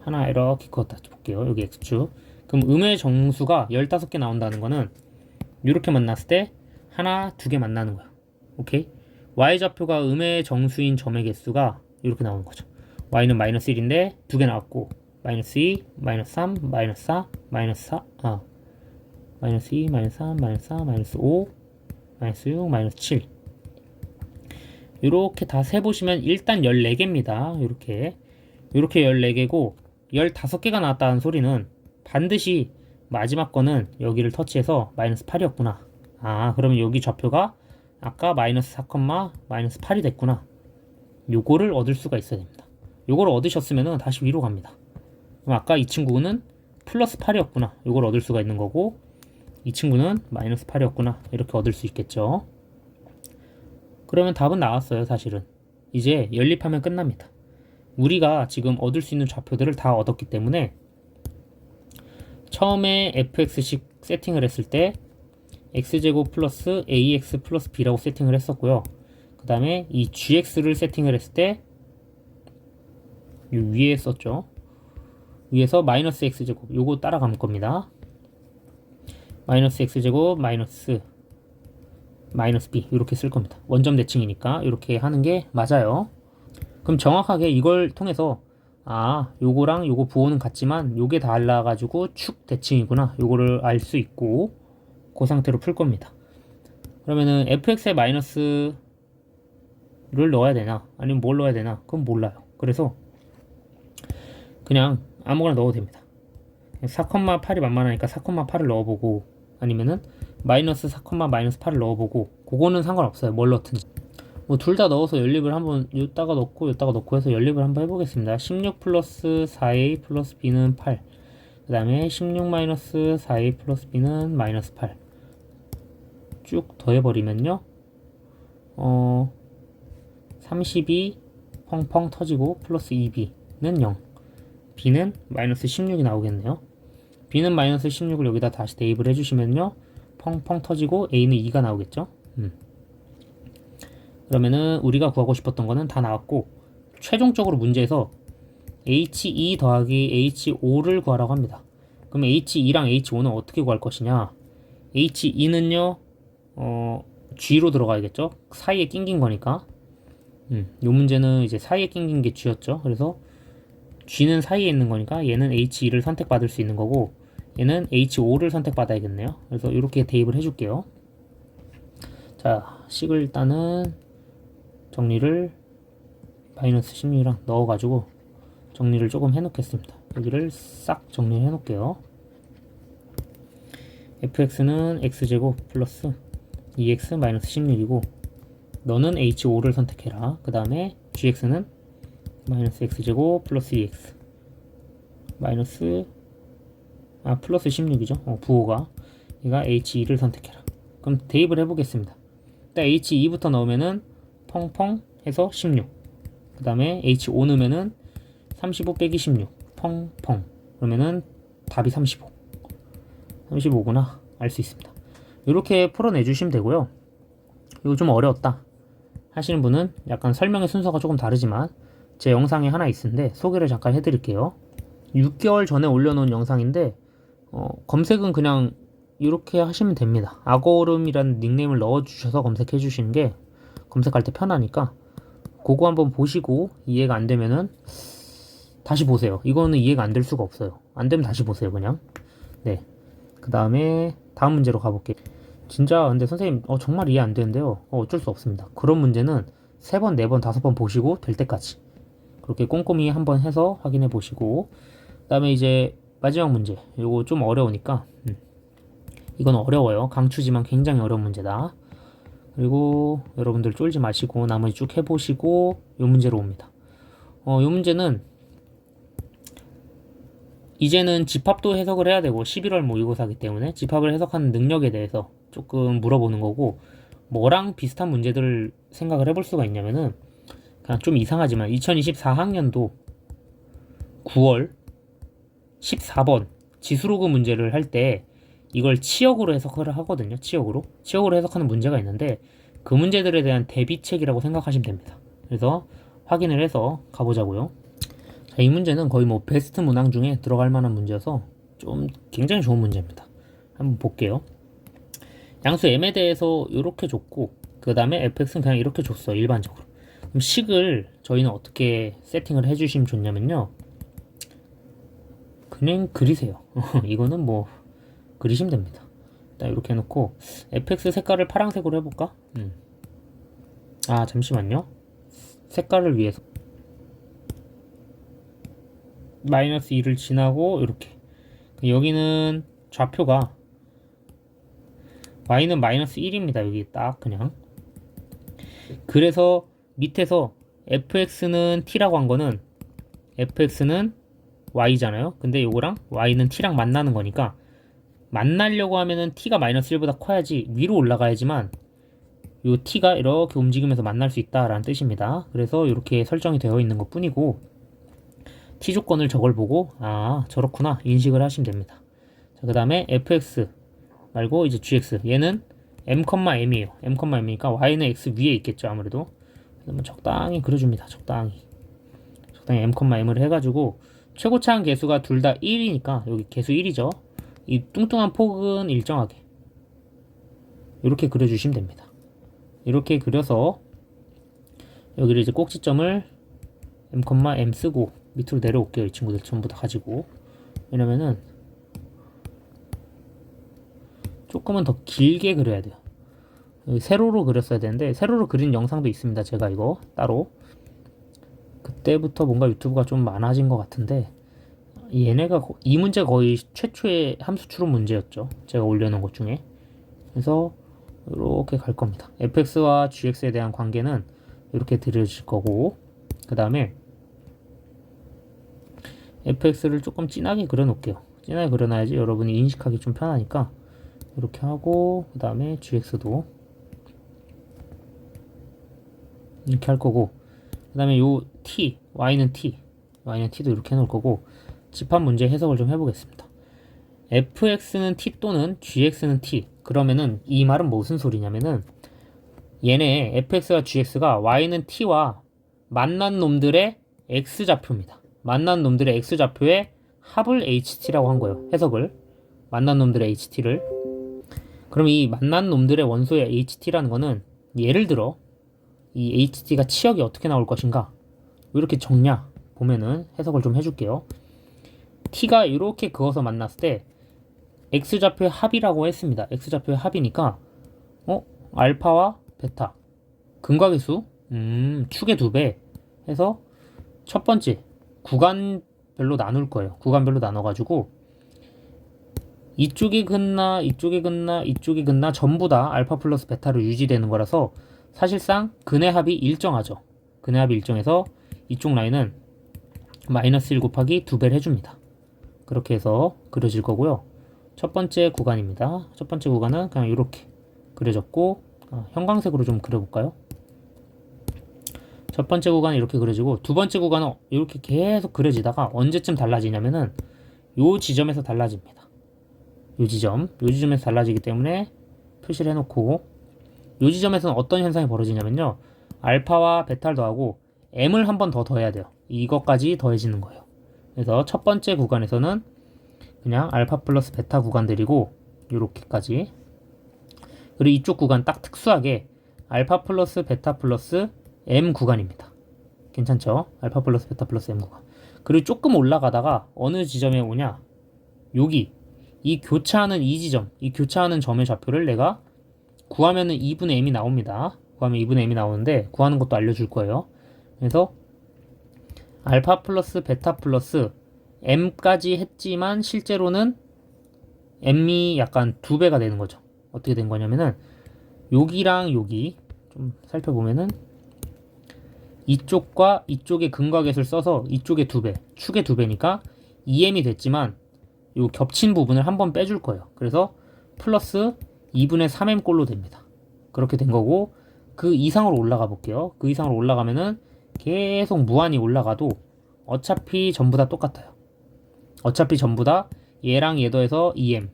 하나 이렇게 그었다 볼게요. 여기 X축. 그럼 음의 정수가 15개 나온다는 거는 이렇게 만났을 때 하나, 두 개 만나는 거야. 오케이? Y좌표가 음의 정수인 점의 개수가 이렇게 나오는 거죠. Y는 마이너스 1인데 두 개 나왔고 마이너스 2, 마이너스 3, 마이너스 4, 마이너스 4, 마이너스 2, 마이너스 3, 마이너스 4, 마이너스 5, 마이너스 6, 마이너스 7 이렇게 다 세보시면 일단 14개입니다. 이렇게 14개고 15개가 나왔다는 소리는 반드시 마지막 거는 여기를 터치해서 마이너스 8이었구나. 그러면 여기 좌표가 아까 마이너스 4, 마이너스 8이 됐구나. 요거를 얻을 수가 있어야 됩니다. 요거를 얻으셨으면 다시 위로 갑니다. 그럼 아까 이 친구는 플러스 8이었구나. 요걸 얻을 수가 있는 거고 이 친구는 마이너스 8이었구나. 이렇게 얻을 수 있겠죠. 그러면 답은 나왔어요. 사실은 이제 연립하면 끝납니다. 우리가 지금 얻을 수 있는 좌표들을 다 얻었기 때문에 처음에 fx식 세팅을 했을 때 x제곱 플러스 ax 플러스 b라고 세팅을 했었고요. 그 다음에 이 gx를 세팅을 했을 때 위에 썼죠. 위에서 마이너스 x제곱 요거 따라갈 겁니다. 마이너스 x제곱 마이너스 b 이렇게 쓸 겁니다. 원점 대칭이니까 이렇게 하는 게 맞아요. 그럼 정확하게 이걸 통해서 요거랑 요거 부호는 같지만 요게 달라가지고 축 대칭이구나 요거를 알 수 있고 그 상태로 풀 겁니다. 그러면은 fx에 마이너스를 넣어야 되나 아니면 뭘 넣어야 되나 그건 몰라요. 그래서 그냥 아무거나 넣어도 됩니다. 4,8이 만만하니까 4,8을 넣어보고 아니면은 마이너스 4, 마이너스 8을 넣어보고 그거는 상관없어요. 뭘 넣든지 뭐 둘 다 넣어서 연립을 한번 요따가 넣고 해서 연립을 한번 해보겠습니다. 16 플러스 4a 플러스 b는 8 그 다음에 16 마이너스 4a 플러스 b는 마이너스 8 쭉 더해버리면요 32 펑펑 터지고 플러스 2b는 0 b는 마이너스 16이 나오겠네요. b는 마이너스 16을 여기다 다시 대입을 해주시면요 펑펑 터지고 a는 2가 나오겠죠. 그러면은 우리가 구하고 싶었던 거는 다 나왔고 최종적으로 문제에서 H2 더하기 H5를 구하라고 합니다. 그럼 H2랑 H5는 어떻게 구할 것이냐? H2는요 G로 들어가야겠죠? 사이에 낑긴 거니까 요 문제는 이제 사이에 낑긴 게 G였죠. 그래서 G는 사이에 있는 거니까 얘는 H2를 선택받을 수 있는 거고 얘는 H5를 선택받아야겠네요. 그래서 이렇게 대입을 해줄게요. 자, 식을 일단은 정리를 마이너스 16이랑 넣어가지고 정리를 조금 해놓겠습니다. 여기를 싹 정리해 놓을게요. fx는 x제곱 플러스 2x 마이너스 16이고 너는 h5를 선택해라. 그 다음에 gx는 마이너스 x제곱 플러스 2x 마이너스 플러스 16이죠. 부호가 얘가 h2를 선택해라. 그럼 대입을 해보겠습니다. 일단 h2부터 넣으면은 펑펑 해서 16. 그 다음에 h5 넣으면은 35 빼기 16 펑펑. 그러면은 답이 35. 35구나 알 수 있습니다. 이렇게 풀어내주시면 되고요. 이거 좀 어려웠다 하시는 분은 약간 설명의 순서가 조금 다르지만 제 영상에 하나 있는데 소개를 잠깐 해드릴게요. 6개월 전에 올려놓은 영상인데 검색은 그냥 이렇게 하시면 됩니다. 악어름이라는 닉네임을 넣어주셔서 검색해 주시는 게 검색할 때 편하니까 그거 한번 보시고 이해가 안 되면은 다시 보세요. 이거는 이해가 안 될 수가 없어요. 안 되면 다시 보세요 그냥. 네. 그 다음에 다음 문제로 가볼게요. 진짜 근데 선생님 정말 이해 안 되는데요. 어쩔 수 없습니다. 그런 문제는 3번, 4번, 5번 보시고 될 때까지 그렇게 꼼꼼히 한번 해서 확인해 보시고 그 다음에 이제 마지막 문제. 이거 좀 어려우니까 이건 어려워요. 강추지만 굉장히 어려운 문제다. 그리고 여러분들 쫄지 마시고 나머지 쭉 해보시고 이 문제로 옵니다. 이 문제는 이제는 집합도 해석을 해야 되고 11월 모의고사이기 때문에 집합을 해석하는 능력에 대해서 조금 물어보는 거고 뭐랑 비슷한 문제들을 생각을 해볼 수가 있냐면은 그냥 좀 이상하지만 2024학년도 9월 14번 지수로그 문제를 할 때 이걸 치역으로 해석을 하거든요. 치역으로 해석하는 문제가 있는데 그 문제들에 대한 대비책이라고 생각하시면 됩니다. 그래서 확인을 해서 가보자고요. 자, 이 문제는 거의 뭐 베스트 문항 중에 들어갈 만한 문제여서 좀 굉장히 좋은 문제입니다. 한번 볼게요. 양수 m에 대해서 이렇게 줬고 그 다음에 fx는 그냥 이렇게 줬어요. 일반적으로. 그럼 식을 저희는 어떻게 세팅을 해주시면 좋냐면요. 그냥 그리세요. 이거는 뭐 그리시면 됩니다. 일단 이렇게 해놓고 fx 색깔을 파란색으로 해볼까? 잠시만요. 색깔을 위해서 마이너스 2를 지나고 이렇게 여기는 좌표가 y는 마이너스 1입니다. 여기 딱 그냥 그래서 밑에서 fx는 t라고 한 거는 fx는 y잖아요. 근데 요거랑 y는 t랑 만나는 거니까 만나려고 하면은 t가 마이너스 1보다 커야지 위로 올라가야지만 요 t가 이렇게 움직이면서 만날 수 있다라는 뜻입니다. 그래서 이렇게 설정이 되어 있는 것 뿐이고 t 조건을 저걸 보고 저렇구나 인식을 하시면 됩니다. 자, 그 다음에 fx 말고 이제 gx 얘는 m,m이에요. m,m이니까 y는 x 위에 있겠죠 아무래도. 그러면 적당히 그려줍니다. 적당히 m,m을 해가지고 최고차항 개수가 둘 다 1이니까 여기 개수 1이죠. 이 뚱뚱한 폭은 일정하게 이렇게 그려주시면 됩니다. 이렇게 그려서 여기를 이제 꼭지점을 m,m 쓰고 밑으로 내려올게요. 이 친구들 전부 다 가지고. 왜냐면은 조금은 더 길게 그려야 돼요. 여기 세로로 그렸어야 되는데 세로로 그린 영상도 있습니다. 제가 이거 따로 그때부터 뭔가 유튜브가 좀 많아진 것 같은데 얘네가 이 문제가 거의 최초의 함수 추론 문제였죠. 제가 올려놓은 것 중에. 그래서 이렇게 갈 겁니다. fx와 gx에 대한 관계는 이렇게 들여질 거고 그 다음에 fx를 조금 진하게 그려놓을게요. 진하게 그려놔야지 여러분이 인식하기 좀 편하니까 이렇게 하고 그 다음에 gx도 이렇게 할 거고 그 다음에 요 t, y는 t도 이렇게 해놓을 거고 집합 문제 해석을 좀 해보겠습니다. fx는 t 또는 gx는 t 그러면은 이 말은 무슨 소리냐면은 얘네 fx와 gx가 y는 t와 만난 놈들의 x좌표입니다. 만난 놈들의 x좌표의 합을 ht라고 한 거예요. 해석을 만난 놈들의 ht를 그럼 이 만난 놈들의 원소의 ht라는 거는 예를 들어 이 ht가 치역이 어떻게 나올 것인가 왜 이렇게 적냐 보면은 해석을 좀 해줄게요. t가 이렇게 그어서 만났을 때 x좌표의 합이라고 했습니다. x좌표의 합이니까 알파와 베타 근각의 수 축의 2배 해서 첫 번째 구간별로 나눌 거예요. 구간별로 나눠가지고 이쪽이 긋나 이쪽이 긋나 이쪽이 긋나 전부 다 알파 플러스 베타로 유지되는 거라서 사실상 근의 합이 일정하죠. 근의 합이 일정해서 이쪽 라인은 마이너스 1 곱하기 2배를 해줍니다. 그렇게 해서 그려질 거고요. 첫 번째 구간입니다. 첫 번째 구간은 그냥 이렇게 그려졌고 형광색으로 좀 그려볼까요? 첫 번째 구간은 이렇게 그려지고 두 번째 구간은 이렇게 계속 그려지다가 언제쯤 달라지냐면은 요 지점에서 달라집니다. 요 지점에서 달라지기 때문에 표시를 해놓고 요 지점에서는 어떤 현상이 벌어지냐면요. 알파와 베타를 더하고 m을 한 번 더 더해야 돼요. 이것까지 더해지는 거예요. 그래서 첫 번째 구간에서는 그냥 알파 플러스 베타 구간들이고 요렇게까지 그리고 이쪽 구간 딱 특수하게 알파 플러스 베타 플러스 m 구간입니다. 괜찮죠? 알파 플러스 베타 플러스 m 구간. 그리고 조금 올라가다가 어느 지점에 오냐 여기 이 교차하는 이 지점 이 교차하는 점의 좌표를 내가 구하면은 2분의 m이 나옵니다. 구하면 2분의 m이 나오는데 구하는 것도 알려줄 거예요. 그래서 알파 플러스 베타 플러스 m까지 했지만 실제로는 m이 약간 2배가 되는 거죠. 어떻게 된 거냐면은 여기랑 여기 좀 살펴보면은 이쪽과 이쪽의 근각액을 써서 이쪽에 2배, 축의 2배니까 2m이 됐지만 요 겹친 부분을 한번 빼줄 거예요. 그래서 플러스 2분의 3m 꼴로 됩니다. 그렇게 된 거고 그 이상으로 올라가 볼게요. 그 이상으로 올라가면은 계속 무한히 올라가도 어차피 전부 다 똑같아요. 어차피 전부 다 얘랑 얘 더해서 2m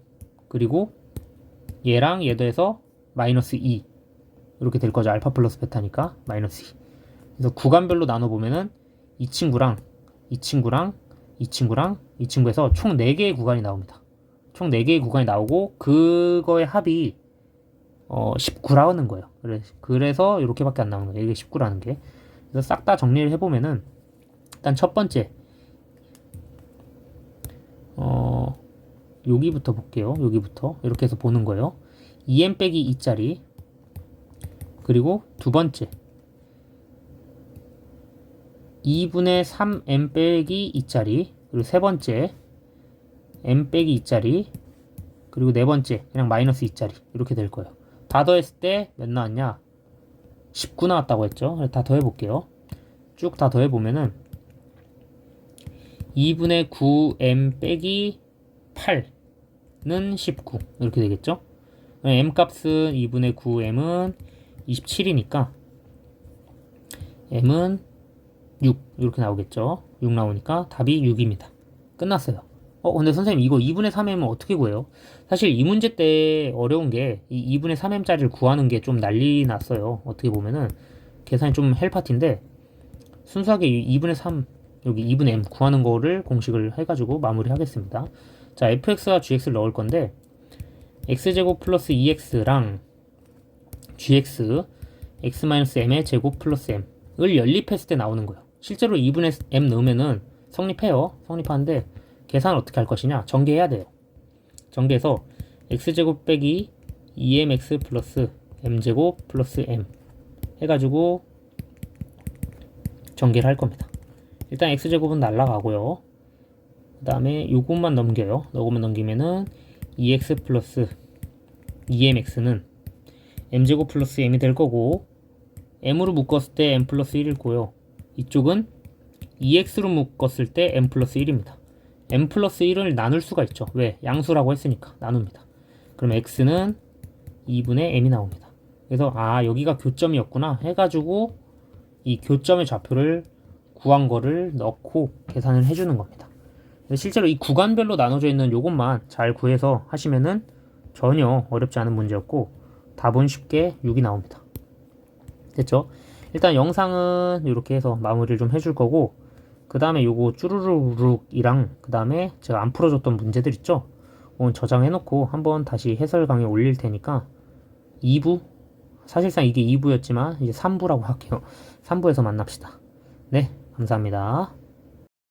그리고 얘랑 얘 더해서 마이너스 2 이렇게 될 거죠. 알파 플러스 베타니까 마이너스 2. 그래서 구간별로 나눠보면은 이 친구랑 이 친구랑 이 친구랑 이 친구에서 총 4개의 구간이 나옵니다. 총 4개의 구간이 나오고 그거의 합이 19라는 거예요. 그래서 이렇게밖에 안 나오는 거예요. 이게 19라는 게. 그래서 싹 다 정리를 해보면은 일단 첫 번째 여기부터 볼게요. 여기부터 이렇게 해서 보는 거예요. 2m 빼기 2짜리 그리고 두 번째 2분의 3m 빼기 2짜리 그리고 세 번째 m 빼기 2짜리 그리고 네 번째 그냥 마이너스 2짜리 이렇게 될 거예요. 다 더했을 때 몇 나왔냐? 19 나왔다고 했죠. 다 더해볼게요. 쭉 다 더해보면은 2분의 9m 빼기 8는 19 이렇게 되겠죠. m 값은 2분의 9m은 27이니까 m은 6 이렇게 나오겠죠. 6 나오니까 답이 6입니다. 끝났어요. 근데 선생님 이거 2분의 3m은 어떻게 구해요? 사실 이 문제 때 어려운 게 이 2분의 3m짜리를 구하는 게 좀 난리 났어요. 어떻게 보면은 계산이 좀 헬파티인데 순수하게 2분의 3 여기 2분의 m 구하는 거를 공식을 해가지고 마무리 하겠습니다. 자, fx와 gx를 넣을 건데 x제곱 플러스 2x랑 gx x-m의 제곱 플러스 m을 연립했을 때 나오는 거예요. 실제로 2분의 m 넣으면은 성립해요. 성립하는데 계산을 어떻게 할 것이냐? 전개해야 돼요. 전개해서 x제곱 빼기 2mx 플러스 m제곱 플러스 m 해가지고 전개를 할 겁니다. 일단 x제곱은 날라가고요. 그 다음에 요것만 넘겨요. 요것만 넘기면은 2x 플러스 2mx는 m제곱 플러스 m이 될 거고 m으로 묶었을 때 m 플러스 1일 거고요. 이쪽은 2x로 묶었을 때 m 플러스 1입니다. m 플러스 1을 나눌 수가 있죠. 왜? 양수라고 했으니까 나눕니다. 그럼 x는 2분의 m이 나옵니다. 그래서 여기가 교점이었구나 해가지고 이 교점의 좌표를 구한 거를 넣고 계산을 해주는 겁니다. 실제로 이 구간별로 나눠져 있는 요것만 잘 구해서 하시면은 전혀 어렵지 않은 문제였고 답은 쉽게 6이 나옵니다. 됐죠? 일단 영상은 이렇게 해서 마무리를 좀 해줄 거고 그 다음에 요거 쭈루루룩이랑 그 다음에 제가 안 풀어줬던 문제들 있죠? 오늘 저장해놓고 한번 다시 해설 강의 올릴 테니까 2부? 사실상 이게 2부였지만 이제 3부라고 할게요. 3부에서 만납시다. 네, 감사합니다.